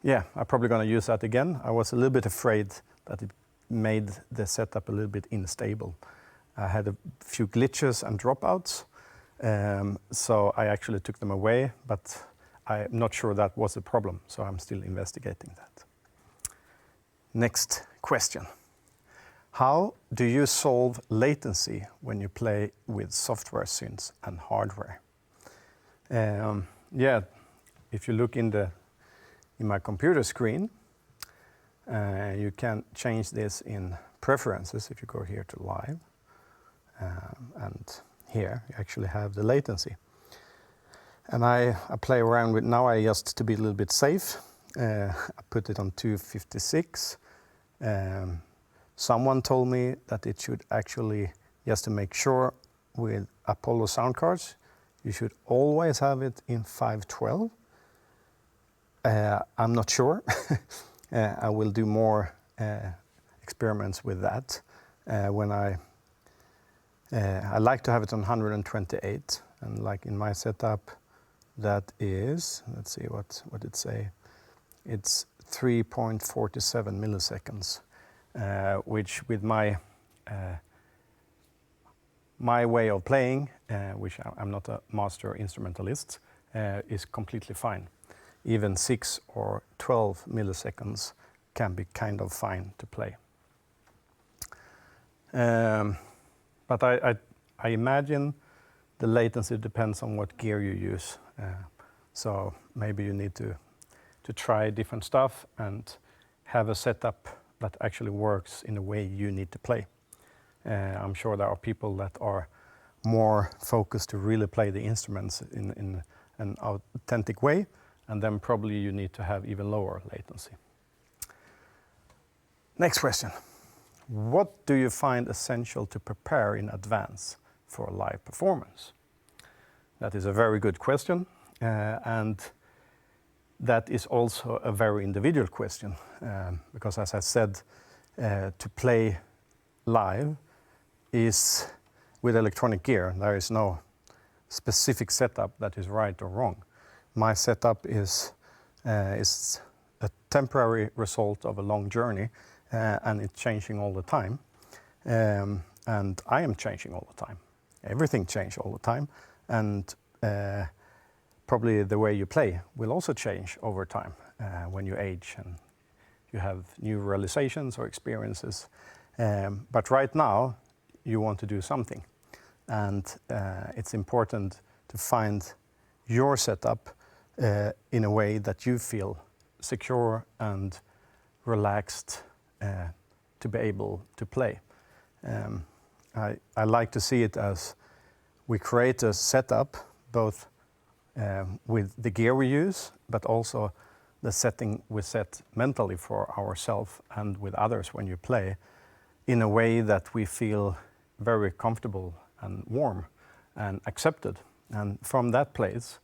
yeah, I'm probably going to use that again. I was a little bit afraid that it made the setup a little bit unstable. I had a few glitches and dropouts, so I actually took them away, but I'm not sure that was a problem, so I'm still investigating that. Next question. How do you solve latency when you play with software synths and hardware? Yeah, if you look in my computer screen, you can change this in preferences if you go here to live. And here you actually have the latency. And I play around with, now I just, to be a little bit safe, I put it on 256. Someone told me that it should actually, just to make sure with Apollo sound cards, you should always have it in 512. I'm not sure. I will do more experiments with that. When I like to have it on 128, and like in my setup, that is, let's see what it say. It's 3.47 milliseconds, which with my way of playing, which I'm not a master instrumentalist, is completely fine. Even 6 or 12 milliseconds can be kind of fine to play. But I imagine the latency depends on what gear you use. So maybe you need to try different stuff and have a setup that actually works in the way you need to play. I'm sure there are people that are more focused to really play the instruments in an authentic way, and then probably you need to have even lower latency. Next question. What do you find essential to prepare in advance for a live performance? That is a very good question, and that is also a very individual question, because as I said, to play live is with electronic gear. There is no specific setup that is right or wrong. My setup is a temporary result of a long journey, and it's changing all the time. And I am changing all the time. Everything changes all the time, and probably the way you play will also change over time when you age and you have new realizations or experiences. But right now, you want to do something, and it's important to find your setup in a way that you feel secure and relaxed to be able to play. I like to see it as we create a setup both with the gear we use, but also the setting we set mentally for ourselves and with others when you play, in a way that we feel very comfortable and warm and accepted. And from that place,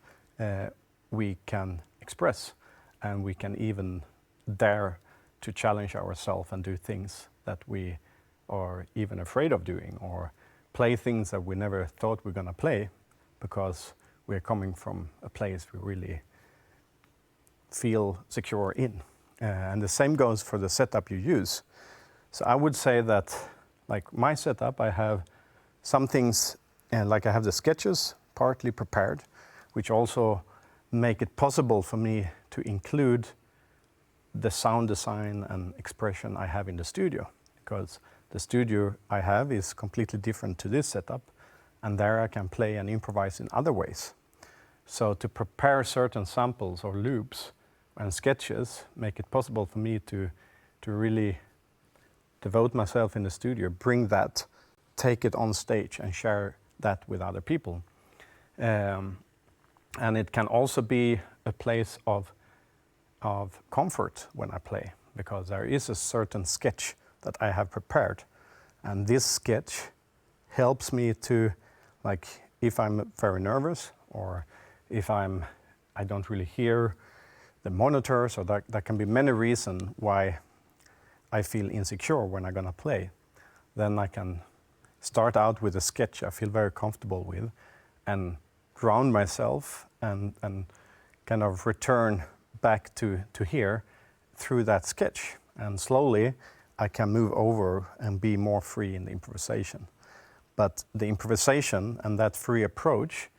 we can express, and we can even dare to challenge ourselves and do things that we are even afraid of doing, or play things that we never thought we were going to play, because we're coming from a place we really feel secure in. And the same goes for the setup you use. So I would say that, like my setup, I have some things, like I have the sketches partly prepared, which also make it possible for me to include the sound design and expression I have in the studio, because the studio I have is completely different to this setup, and there I can play and improvise in other ways. So to prepare certain samples or loops and sketches make it possible for me to really devote myself in the studio, bring that, take it on stage and share that with other people. And it can also be a place of comfort when I play, because there is a certain sketch that I have prepared, and this sketch helps me to, like, if I'm very nervous, or if I don't really hear the monitors, or there can be many reasons why I feel insecure when I'm gonna play, then I can start out with a sketch I feel very comfortable with, and ground myself and kind of return back to here through that sketch, and slowly I can move over and be more free in the improvisation. But the improvisation and that free approach,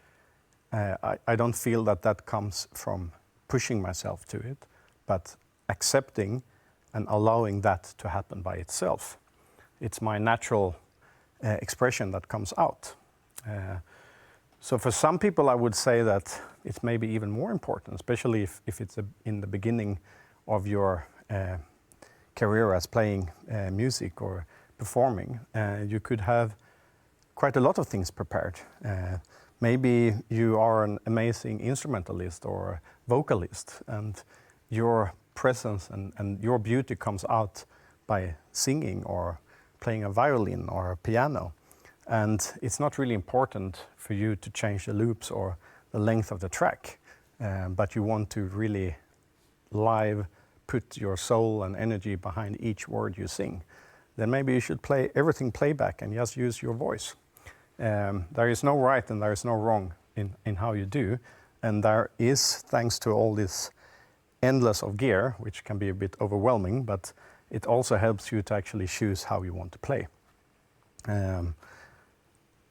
I don't feel that that comes from pushing myself to it, but accepting and allowing that to happen by itself. It's my natural expression that comes out. So for some people, I would say that it's maybe even more important, especially if it's in the beginning of your career as playing music or performing. You could have quite a lot of things prepared. Maybe you are an amazing instrumentalist or vocalist, and your presence and your beauty comes out by singing or playing a violin or a piano. And it's not really important for you to change the loops or the length of the track, but you want to really live put your soul and energy behind each word you sing. Then maybe you should play everything playback and just use your voice. There is no right and there is no wrong in how you do, and there is, thanks to all this endless of gear, which can be a bit overwhelming, but it also helps you to actually choose how you want to play.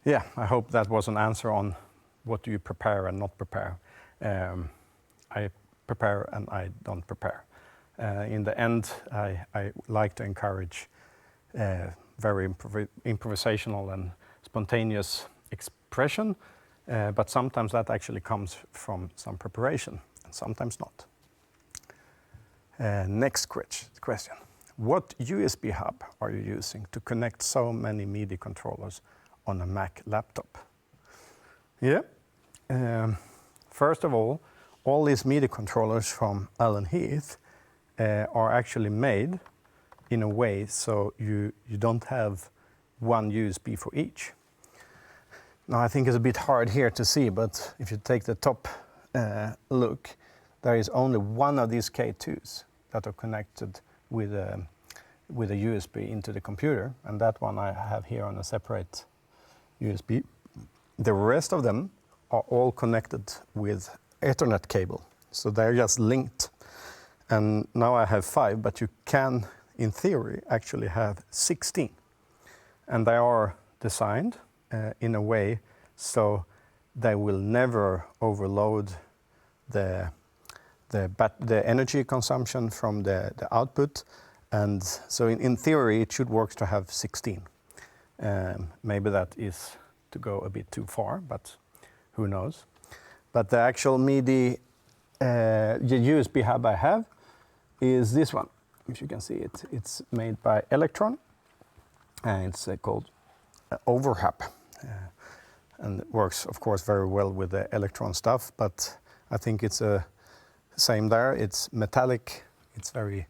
Yeah, I hope that was an answer on what do you prepare and not prepare. I prepare and I don't prepare. In the end, I like to encourage very improvisational and spontaneous expression, but sometimes that actually comes from some preparation, and sometimes not. Next question. What USB hub are you using to connect so many MIDI controllers on a Mac laptop? Yeah. First of all these MIDI controllers from Alan Heath are actually made in a way so you don't have one USB for each. Now I think it's a bit hard here to see, but if you take the top look, there is only one of these K2s that are connected with a USB into the computer, and that one I have here on a separate USB. The rest of them are all connected with Ethernet cable, so they're just linked. And now I have 5, but you can, in theory, actually have 16. And they are designed in a way so they will never overload the energy consumption from the output. And so in theory, it should work to have 16. Maybe that is to go a bit too far, but who knows. But the actual MIDI USB hub I have is this one. If you can see it, it's made by Electron, and it's called Overhub. And it works, of course, very well with the Electron stuff, but I think it's the same there. It's metallic, it's very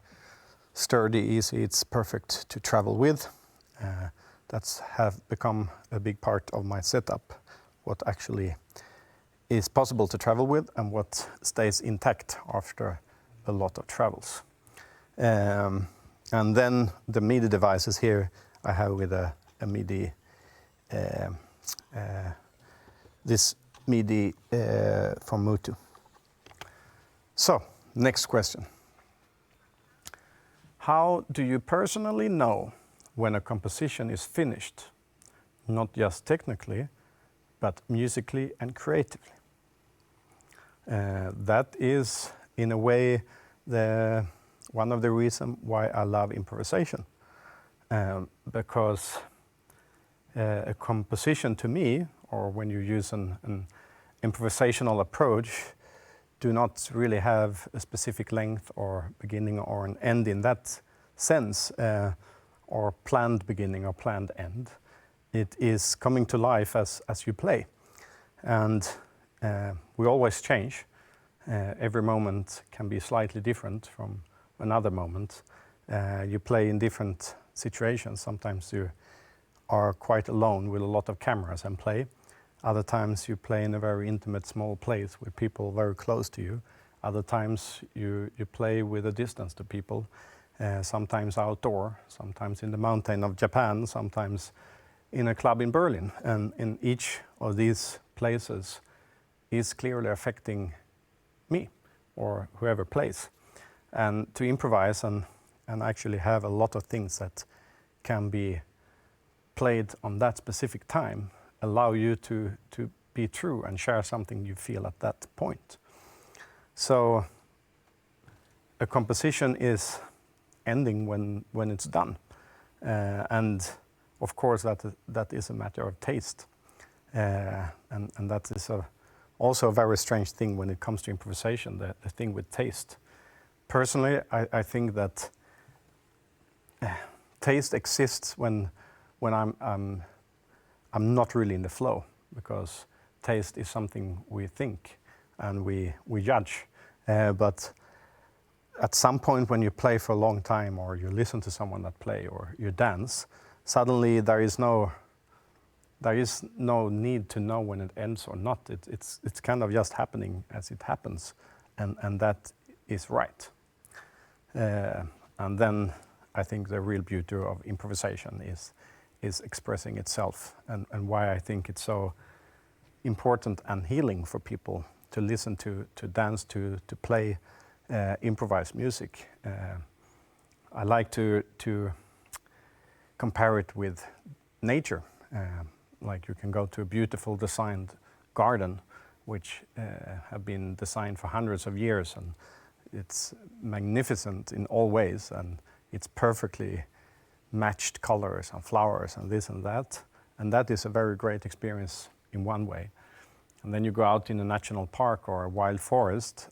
sturdy, easy, it's perfect to travel with. That's have become a big part of my setup, what actually is possible to travel with and what stays intact after a lot of travels. And then the MIDI devices here I have with a MIDI, this MIDI from Mutu. So, next question. How do you personally know when a composition is finished, not just technically, but musically and creatively? That is, in a way, one of the reasons why I love improvisation. Because a composition to me, or when you use an improvisational approach, do not really have a specific length or beginning or an end in that sense, or planned beginning or planned end. It is coming to life as you play. And we always change. Every moment can be slightly different from another moment. You play in different situations. Sometimes you are quite alone with a lot of cameras and play. Other times you play in a very intimate, small place with people very close to you. Other times you play with a distance to people. Sometimes outdoor, sometimes in the mountain of Japan, sometimes in a club in Berlin. And in each of these places is clearly affecting me or whoever plays. and to improvise and actually have a lot of things that can be played on that specific time, allow you to be true and share something you feel at that point. So a composition is ending when it's done. And of course that is a matter of taste. And that is also a very strange thing when it comes to improvisation, the thing with taste. Personally, I think that taste exists when I'm not really in the flow, because taste is something we think and we judge. But at some point when you play for a long time, or you listen to someone that play, or you dance, suddenly there is no need to know when it ends or not. It's kind of just happening as it happens, and that is right. And then I think the real beauty of improvisation is expressing itself, and why I think it's so important and healing for people to listen to dance, to play improvised music. I like to compare it with nature. Like you can go to a beautiful designed garden, which have been designed for hundreds of years, and it's magnificent in all ways, and it's perfectly matched colors and flowers and this and that is a very great experience in one way. And then you go out in a national park or a wild forest,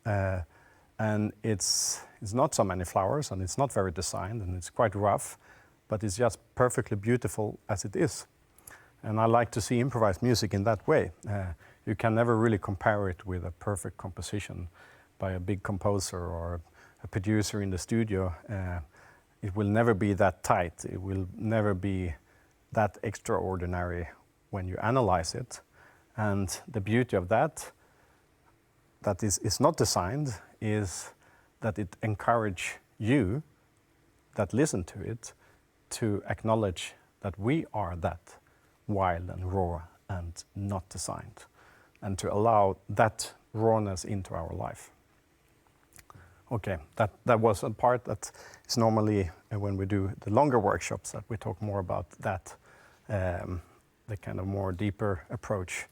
and it's not so many flowers, and it's not very designed, and it's quite rough, but it's just perfectly beautiful as it is. And I like to see improvised music in that way. You can never really compare it with a perfect composition by a big composer or a producer in the studio. It will never be that tight. It will never be that extraordinary when you analyze it. And the beauty of that is not designed, is that it encourages you that listen to it to acknowledge that we are that wild and raw and not designed, and to allow that rawness into our life. Okay, that was a part that is normally when we do the longer workshops that we talk more about that, the kind of more deeper approach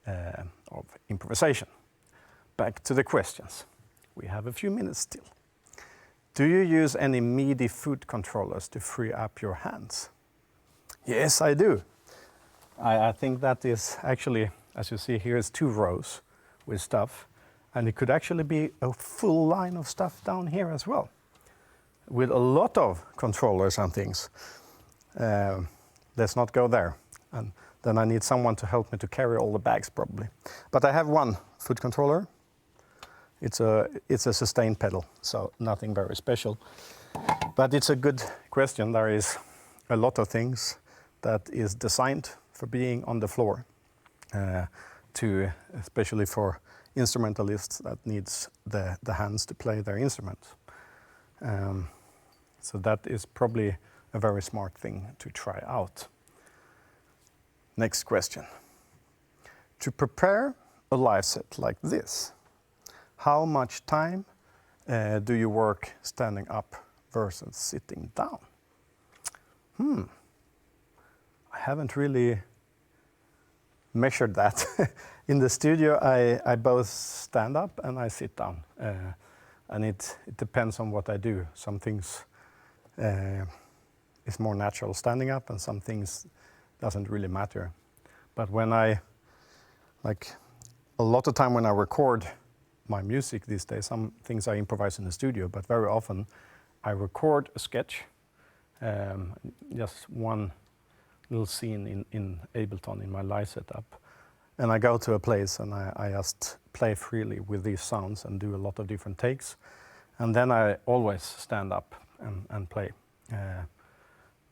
of improvisation. Back to the questions. We have a few minutes still. Do you use any MIDI foot controllers to free up your hands? Yes, I do. I think that is actually, as you see here, is 2 rows with stuff. And it could actually be a full line of stuff down here as well, with a lot of controllers and things. Let's not go there. And then I need someone to help me to carry all the bags probably. But I have one foot controller. It's a sustain pedal, so nothing very special. But it's a good question. There is a lot of things that is designed for being on the floor, especially for instrumentalists that needs the hands to play their instrument. So that is probably a very smart thing to try out. Next question. To prepare a live set like this, how much time do you work standing up versus sitting down? I haven't really measured that. In the studio, I both stand up and I sit down. And it depends on what I do. Some things is more natural standing up, and some things doesn't really matter. But when a lot of time when I record my music these days, some things I improvise in the studio, but very often I record a sketch, just one little scene in Ableton in my live setup. And I go to a place and I just play freely with these sounds and do a lot of different takes. And then I always stand up and play.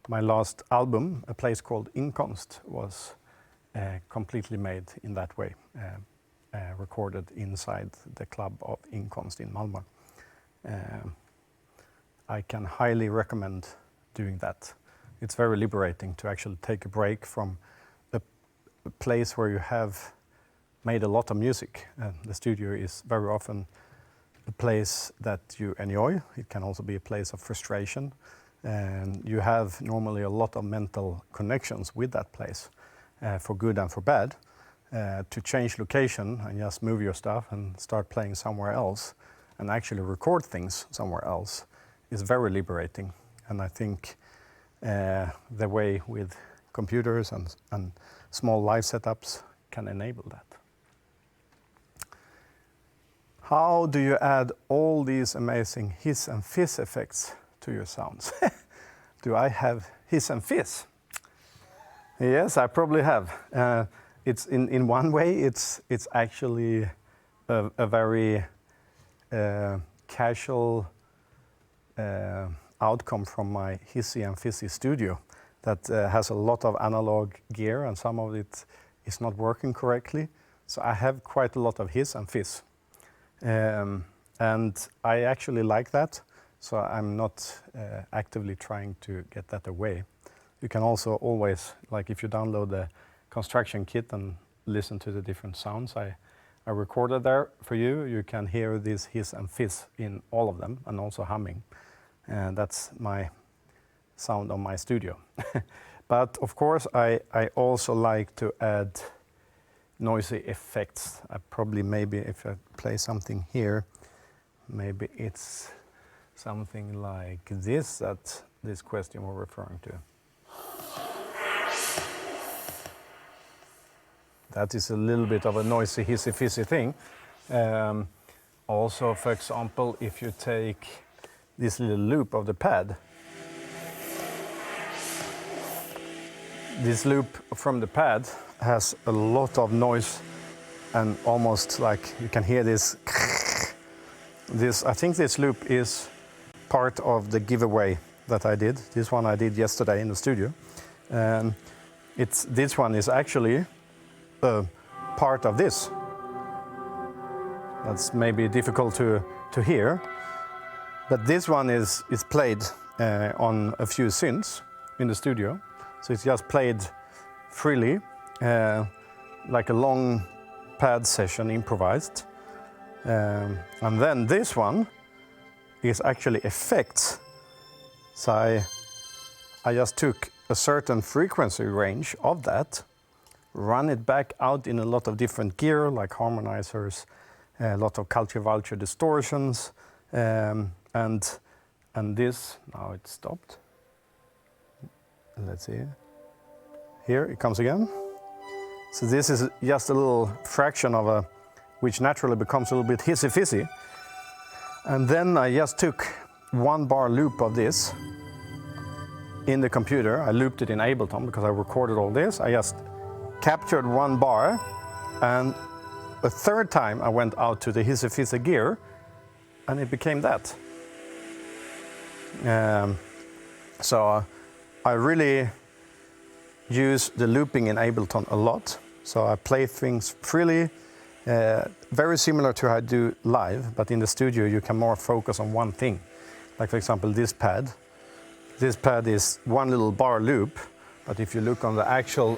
My last album, a place called Inkomst, was completely made in that way, recorded inside the club of Inkomst in Malmö. I can highly recommend doing that. It's very liberating to actually take a break from a place where you have made a lot of music. The studio is very often a place that you enjoy. It can also be a place of frustration. And you have normally a lot of mental connections with that place, for good and for bad. To change location and just move your stuff and start playing somewhere else and actually record things somewhere else is very liberating. And I think the way with computers and small live setups can enable that. How do you add all these amazing hiss and fizz effects to your sounds? Do I have hiss and fizz? Yes, I probably have. It's in one way, it's actually a very casual outcome from my Heezy and Fizzy studio that has a lot of analog gear, and some of it is not working correctly. So I have quite a lot of hiss and fizz. And I actually like that, so I'm not actively trying to get that away. You can also always, like if you download the construction kit and listen to the different sounds I recorded there for you, you can hear this hiss and fizz in all of them, and also humming. And that's my sound on my studio. But of course, I also like to add noisy effects. I probably, maybe if I play something here, maybe it's something like this that this question we're referring to. That is a little bit of a noisy, hissy, fizzy thing. Also, for example, if you take this little loop of the pad, this loop from the pad has a lot of noise, and almost like you can hear this. I think this loop is part of the giveaway that I did. This one I did yesterday in the studio. This one is actually part of this. That's maybe difficult to hear, but this one is played on a few synths in the studio. So it's just played freely, like a long pad session, improvised. And then this one is actually effects. So I just took a certain frequency range of that, run it back out in a lot of different gear, like harmonizers, a lot of culture vulture distortions, and this, now it stopped. Let's see. Here it comes again. So this is just a little fraction of which naturally becomes a little bit hissy fizzy. And then I just took 1 bar loop of this in the computer. I looped it in Ableton because I recorded all this. I just captured 1 bar, and a third time I went out to the hissy fizzy gear, and it became that. So I really use the looping in Ableton a lot. So I play things freely, very similar to how I do live, but in the studio you can more focus on one thing. Like for example, this pad. This pad is 1 little bar loop, but if you look on the actual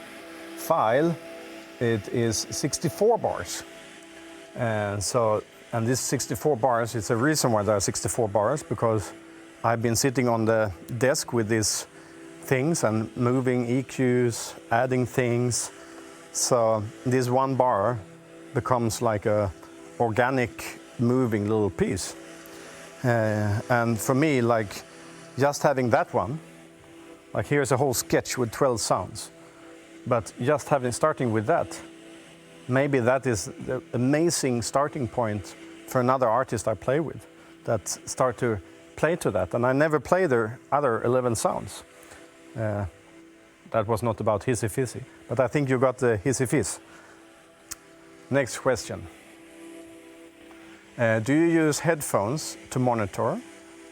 file, it is 64 bars. And this 64 bars, it's a reason why there are 64 bars, because I've been sitting on the desk with these things and moving EQs, adding things. So this 1 bar becomes like a organic moving little piece. And for me, like just having that one, like here's a whole sketch with 12 sounds, but just starting with that, maybe that is the amazing starting point for another artist I play with that start to play to that. And I never play the other 11 sounds. That was not about hissy fizzy, but I think you got the hissy fizz. Next question. Do you use headphones to monitor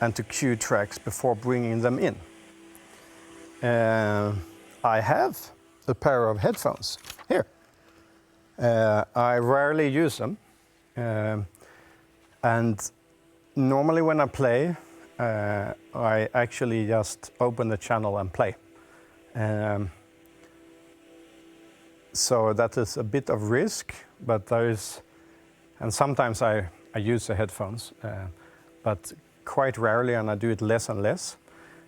and to cue tracks before bringing them in? I have a pair of headphones here. I rarely use them. And normally when I play, I actually just open the channel and play. So that is a bit of risk, but and sometimes I I use the headphones, but quite rarely, and I do it less and less.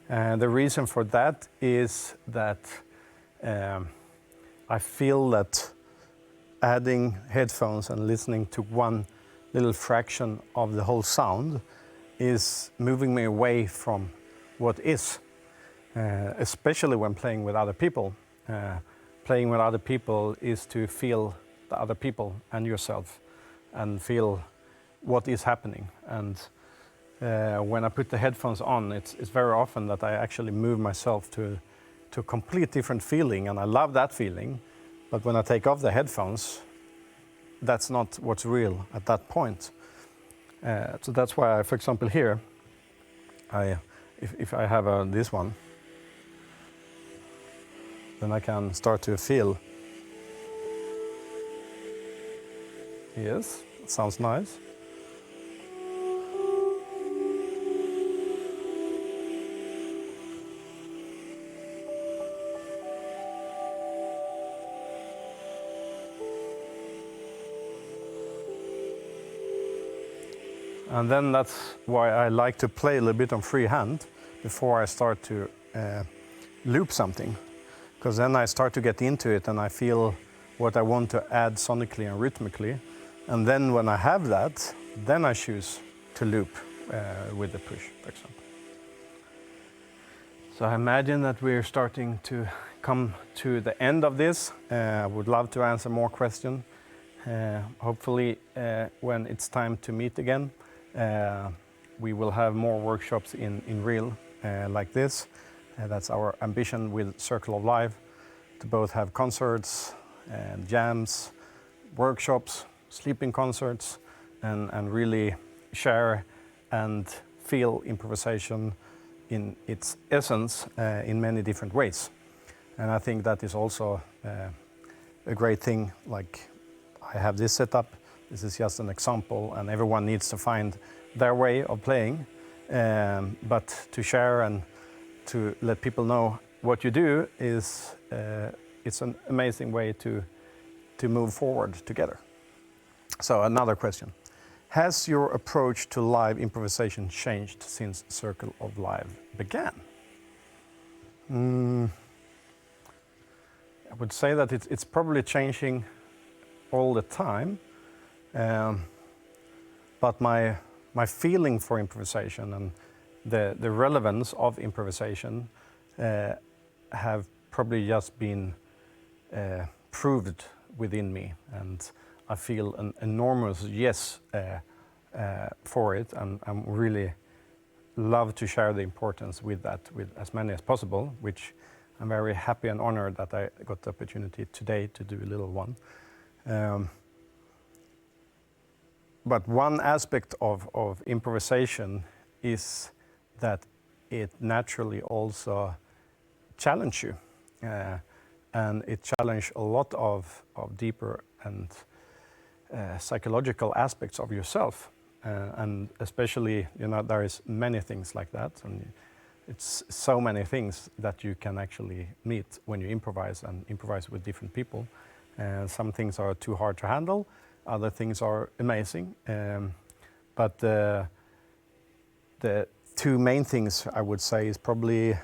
The reason for that is that I feel that adding headphones and listening to one little fraction of the whole sound is moving me away from what is, especially when playing with other people. Playing with other people is to feel the other people and yourself and feel what is happening. And when I put the headphones on, it's very often that I actually move myself to a complete different feeling, and I love that feeling. But when I take off the headphones, that's not what's real at that point. So that's why, for example, here, if I have this one, then I can start to feel. Yes, it sounds nice. And then that's why I like to play a little bit on free hand before I start to loop something. Because then I start to get into it and I feel what I want to add sonically and rhythmically. And then when I have that, then I choose to loop with the push, for example. So I imagine that we're starting to come to the end of this. I would love to answer more questions. Hopefully, when it's time to meet again, we will have more workshops in real like this. That's our ambition with Circle of Life, to both have concerts, jams, workshops, sleeping concerts, and really share and feel improvisation in its essence in many different ways. And I think that is also a great thing. Like, I have this setup. This is just an example, and everyone needs to find their way of playing. But to share and to let people know what you do is it's an amazing way to move forward together. So another question. Has your approach to live improvisation changed since Circle of Life began? I would say that it's probably changing all the time. But my feeling for improvisation and the relevance of improvisation have probably just been proved within me, and I feel an enormous yes for it, and I'm really love to share the importance with that with as many as possible, which I'm very happy and honored that I got the opportunity today to do a little one. But one aspect of improvisation is that it naturally also challenges you. And it challenges a lot of deeper and psychological aspects of yourself. And especially, there is many things like that. And it's so many things that you can actually meet when you improvise and improvise with different people. Some things are too hard to handle. Other things are amazing. But the two main things I would say is probably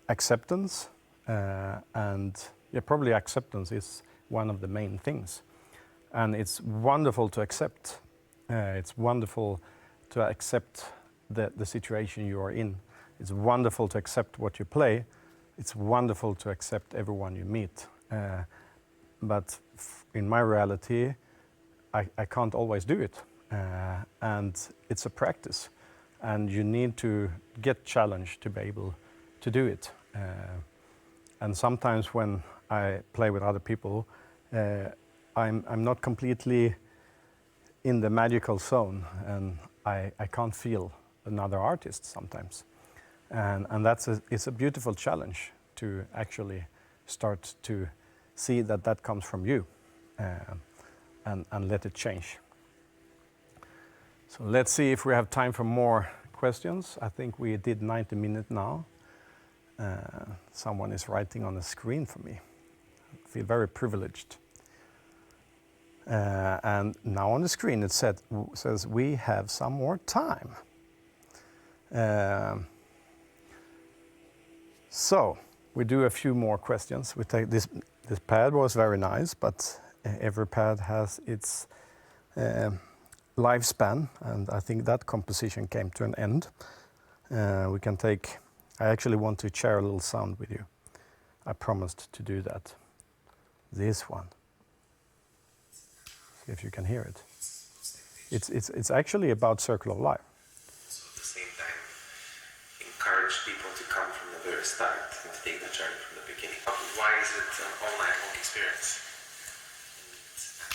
acceptance. Probably acceptance is one of the main things. And it's wonderful to accept. It's wonderful to accept the situation you are in. It's wonderful to accept what you play. It's wonderful to accept everyone you meet. But in my reality, I can't always do it. And it's a practice. And you need to get challenged to be able to do it. And sometimes when I play with other people, I'm not completely in the magical zone, and I can't feel another artist sometimes. And it's a beautiful challenge to actually start to see that comes from you, and let it change. So let's see if we have time for more questions. I think we did 90 minutes now. Someone is writing on the screen for me. I feel very privileged. And now on the screen it says we have some more time. So we do a few more questions. We take this pad was very nice, but every pad has its lifespan, and I think that composition came to an end. We can take, I actually want to share a little sound with you. I promised to do that. This one. See if you can hear it. It's actually about Circle of Life. So at the same time, encourage people to come from the very start and to take the journey from the beginning. Why is it an all-night-long experience? And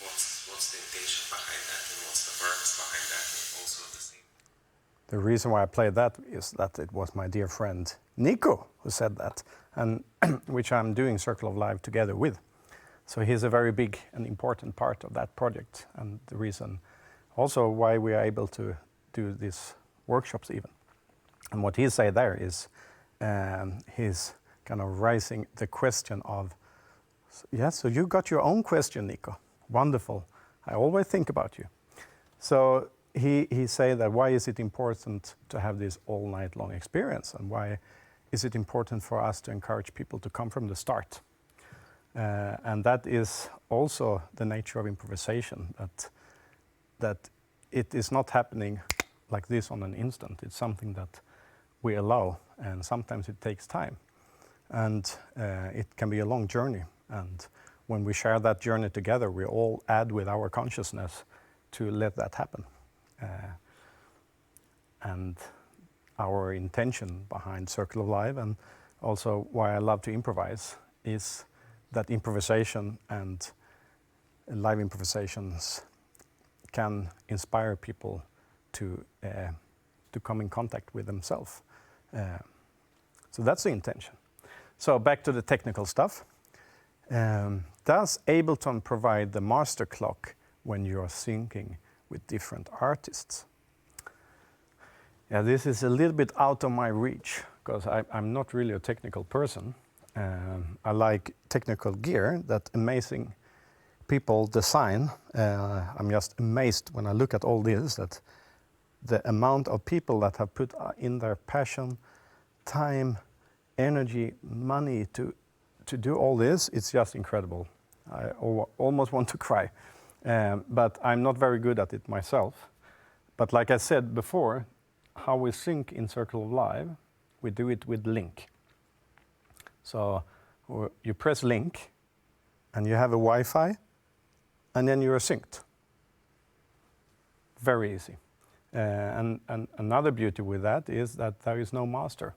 what's the intention behind that, and what's the purpose behind that, and also at the same time? The reason why I played that is that it was my dear friend Nico who said that, and which I'm doing Circle of Life together with. So he's a very big and important part of that project, and the reason also why we are able to do these workshops even. And what he said there is he's kind of raising the question of, yeah, so you got your own question, Nico. Wonderful. I always think about you. So he say that why is it important to have this all night long experience, and why is it important for us to encourage people to come from the start? And that is also the nature of improvisation, that it is not happening like this on an instant. It's something that we allow, and sometimes it takes time, and it can be a long journey. And when we share that journey together, we all add with our consciousness to let that happen. And our intention behind Circle of Life, and also why I love to improvise, is that improvisation and live improvisations can inspire people to come in contact with themselves. So that's the intention. So back to the technical stuff. Does Ableton provide the master clock when you are syncing with different artists? Yeah, this is a little bit out of my reach, because I'm not really a technical person. I like technical gear that amazing people design. I'm just amazed when I look at all this, that the amount of people that have put in their passion, time, energy, money to do all this, it's just incredible. I almost want to cry. But I'm not very good at it myself. But like I said before, how we sync in Circle of Life, we do it with link. So you press link, and you have a Wi-Fi, and then you are synced. Very easy. And another beauty with that is that there is no master.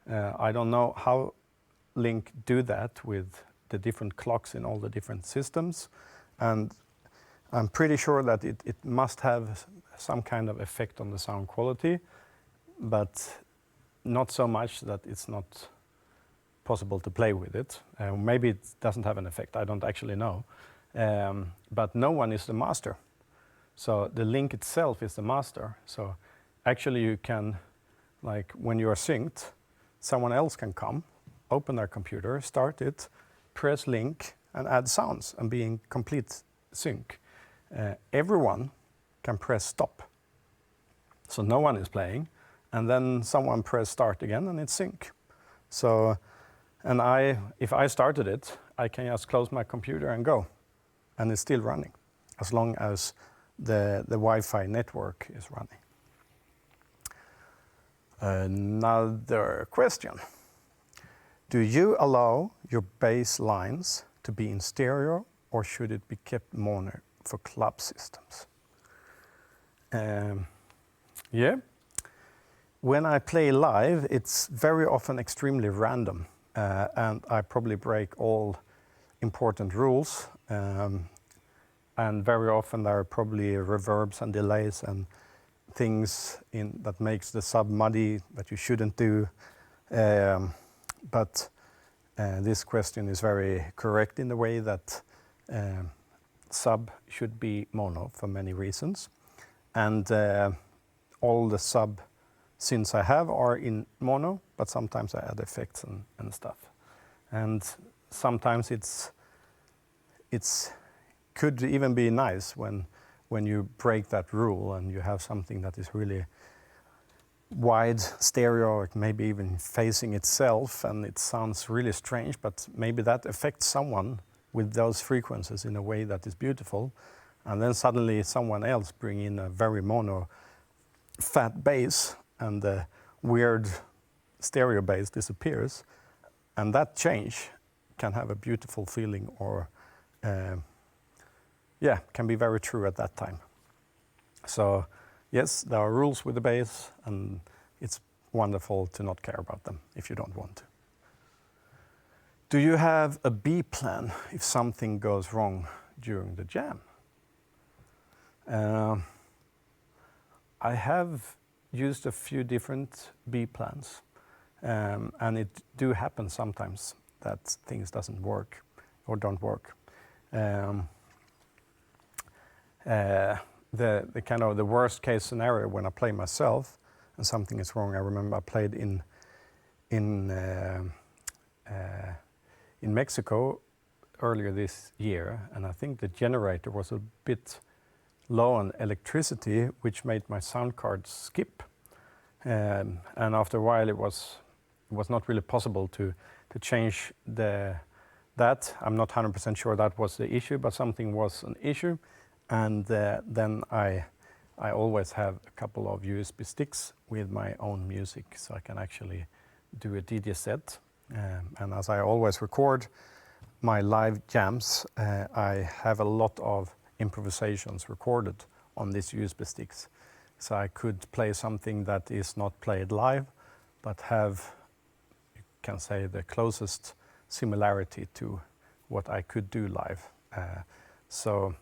I don't know how Link do that with the different clocks in all the different systems, and I'm pretty sure that it must have some kind of effect on the sound quality, but not so much that it's not possible to play with it. Maybe it doesn't have an effect, I don't actually know. But no one is the master. So the link itself is the master. So actually you can, like when you are synced, someone else can come, open their computer, start it, press link, and add sounds and be in complete sync. Everyone can press stop. So no one is playing, and then someone press start again and it's sync. So, and if I started it, I can just close my computer and go, and it's still running, as long as the Wi-Fi network is running. Another question. Do you allow your bass lines to be in stereo, or should it be kept mono for club systems? Yeah. When I play live, it's very often extremely random, and I probably break all important rules. And very often there are probably reverbs and delays and things that makes the sub muddy that you shouldn't do. But this question is very correct in the way that sub should be mono for many reasons. And all the sub synths I have are in mono, but sometimes I add effects and stuff. And sometimes it's could even be nice when you break that rule and you have something that is really wide stereo, or maybe even facing itself, and it sounds really strange, but maybe that affects someone with those frequencies in a way that is beautiful. And then suddenly someone else bring in a very mono fat bass, and the weird stereo bass disappears, and that change can have a beautiful feeling, or can be very true at that time. So yes, there are rules with the bass, and it's wonderful to not care about them if you don't want to. Do you have a B plan if something goes wrong during the jam? I have used a few different B plans, and it do happen sometimes that things doesn't work or don't work. The kind of the worst case scenario when I play myself and something is wrong. I remember I played in Mexico earlier this year, and I think the generator was a bit low on electricity, which made my sound card skip. And after a while, it was not really possible to change that. I'm not 100% sure that was the issue, but something was an issue. And then I always have a couple of USB sticks with my own music, so I can actually do a DJ set. And as I always record my live jams, I have a lot of improvisations recorded on these USB sticks. So I could play something that is not played live, but have, you can say, the closest similarity to what I could do live. So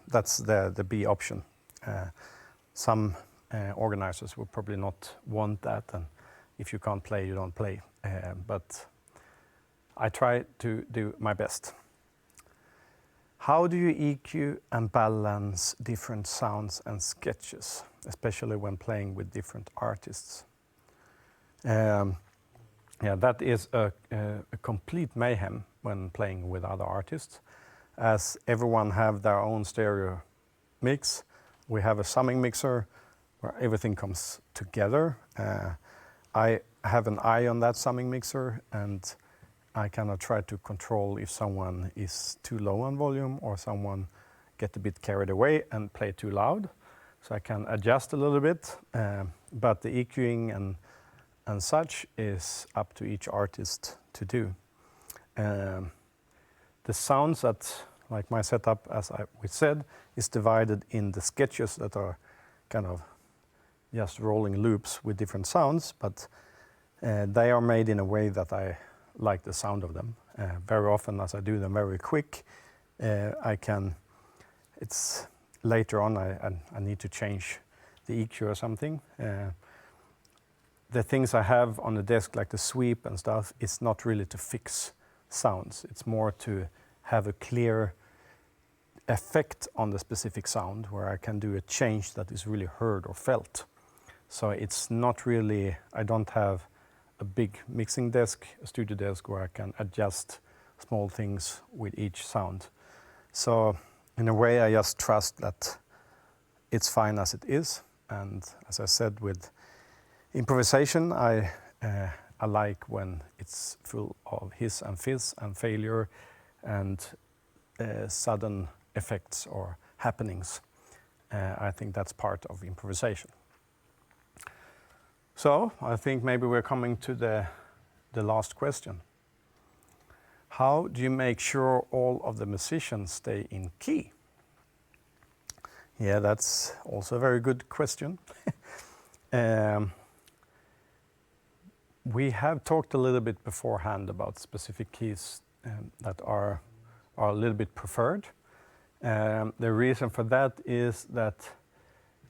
that's the B option. Some organizers will probably not want that, and if you can't play, you don't play. But I try to do my best. How do you EQ and balance different sounds and sketches, especially when playing with different artists? That is a complete mayhem when playing with other artists, as everyone have their own stereo mix. We have a summing mixer where everything comes together. I have an eye on that summing mixer, and I kind of try to control if someone is too low on volume or someone get a bit carried away and play too loud. So I can adjust a little bit, but the EQing and such is up to each artist to do. The sounds that, like my setup, as we said, is divided in the sketches that are kind of just rolling loops with different sounds, but they are made in a way that I like the sound of them. Very often, as I do them very quick, it's later on I need to change the EQ or something. The things I have on the desk, like the sweep and stuff, is not really to fix sounds. It's more to have a clear effect on the specific sound where I can do a change that is really heard or felt. So it's not really, I don't have a big mixing desk, a studio desk where I can adjust small things with each sound. So in a way, I just trust that it's fine as it is. And as I said, with improvisation, I like when it's full of hiss and fizz and failure and sudden effects or happenings. I think that's part of improvisation. So I think maybe we're coming to the last question. How do you make sure all of the musicians stay in key? Yeah, that's also a very good question. We have talked a little bit beforehand about specific keys that are a little bit preferred. The reason for that is that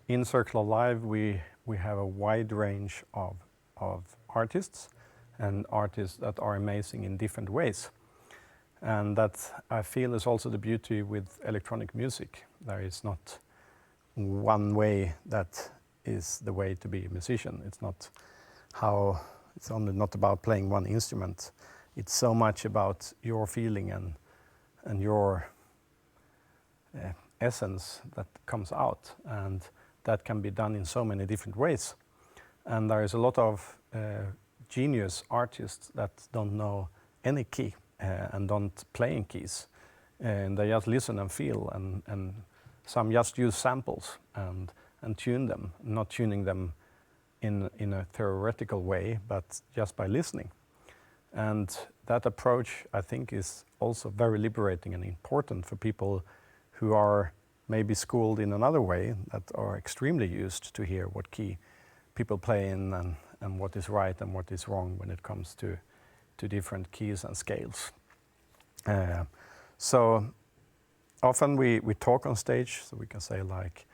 in Circular Live we have a wide range of artists and artists that are amazing in different ways. And that I feel is also the beauty with electronic music. There is not one way that is the way to be a musician. It's only not about playing one instrument. It's so much about your feeling and your essence that comes out, and that can be done in so many different ways. And there is a lot of genius artists that don't know any key and don't play in keys, and they just listen and feel, and some just use samples and tune them, not tuning them in a theoretical way, but just by listening. And that approach, I think, is also very liberating and important for people who are maybe schooled in another way, that are extremely used to hear what key people play in, and what is right and what is wrong when it comes to different keys and scales. So often we talk on stage, so we can say like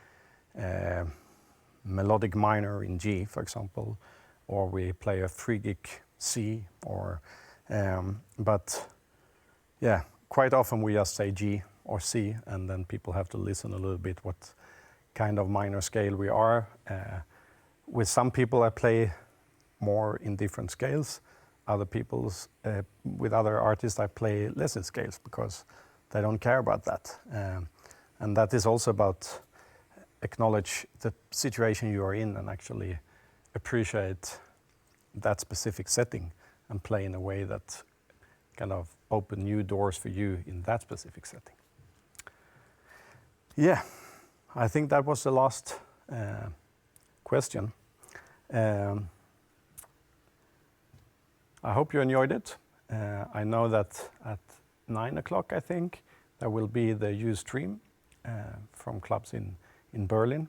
melodic minor in G, for example, or we play a 3-gig C, or but yeah, quite often we just say G or C, and then people have to listen a little bit what kind of minor scale we are. With some people I play more in different scales. Other people's, with other artists I play less in scales because they don't care about that. And that is also about acknowledge the situation you are in and actually appreciate that specific setting and play in a way that kind of open new doors for you in that specific setting. Yeah, I think that was the last question. I hope you enjoyed it. I know that at 9 o'clock, I think, there will be the Ustream from clubs in Berlin.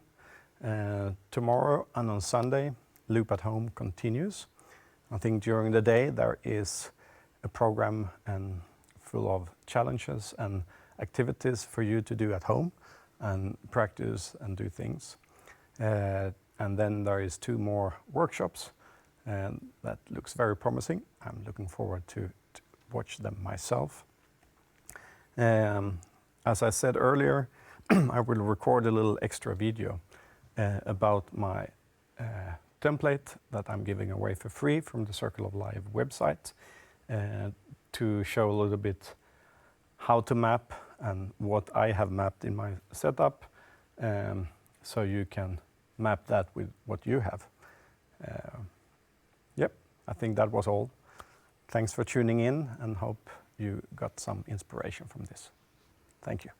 Tomorrow and on Sunday, Loop at Home continues. I think during the day there is a program and full of challenges and activities for you to do at home and practice and do things. And then there is 2 more workshops, and that looks very promising. I'm looking forward to watch them myself. As I said earlier, I will record a little extra video about my template that I'm giving away for free from the Circle of Life website, to show a little bit how to map and what I have mapped in my setup, so you can map that with what you have. Yep, I think that was all. Thanks for tuning in, and hope you got some inspiration from this. Thank you.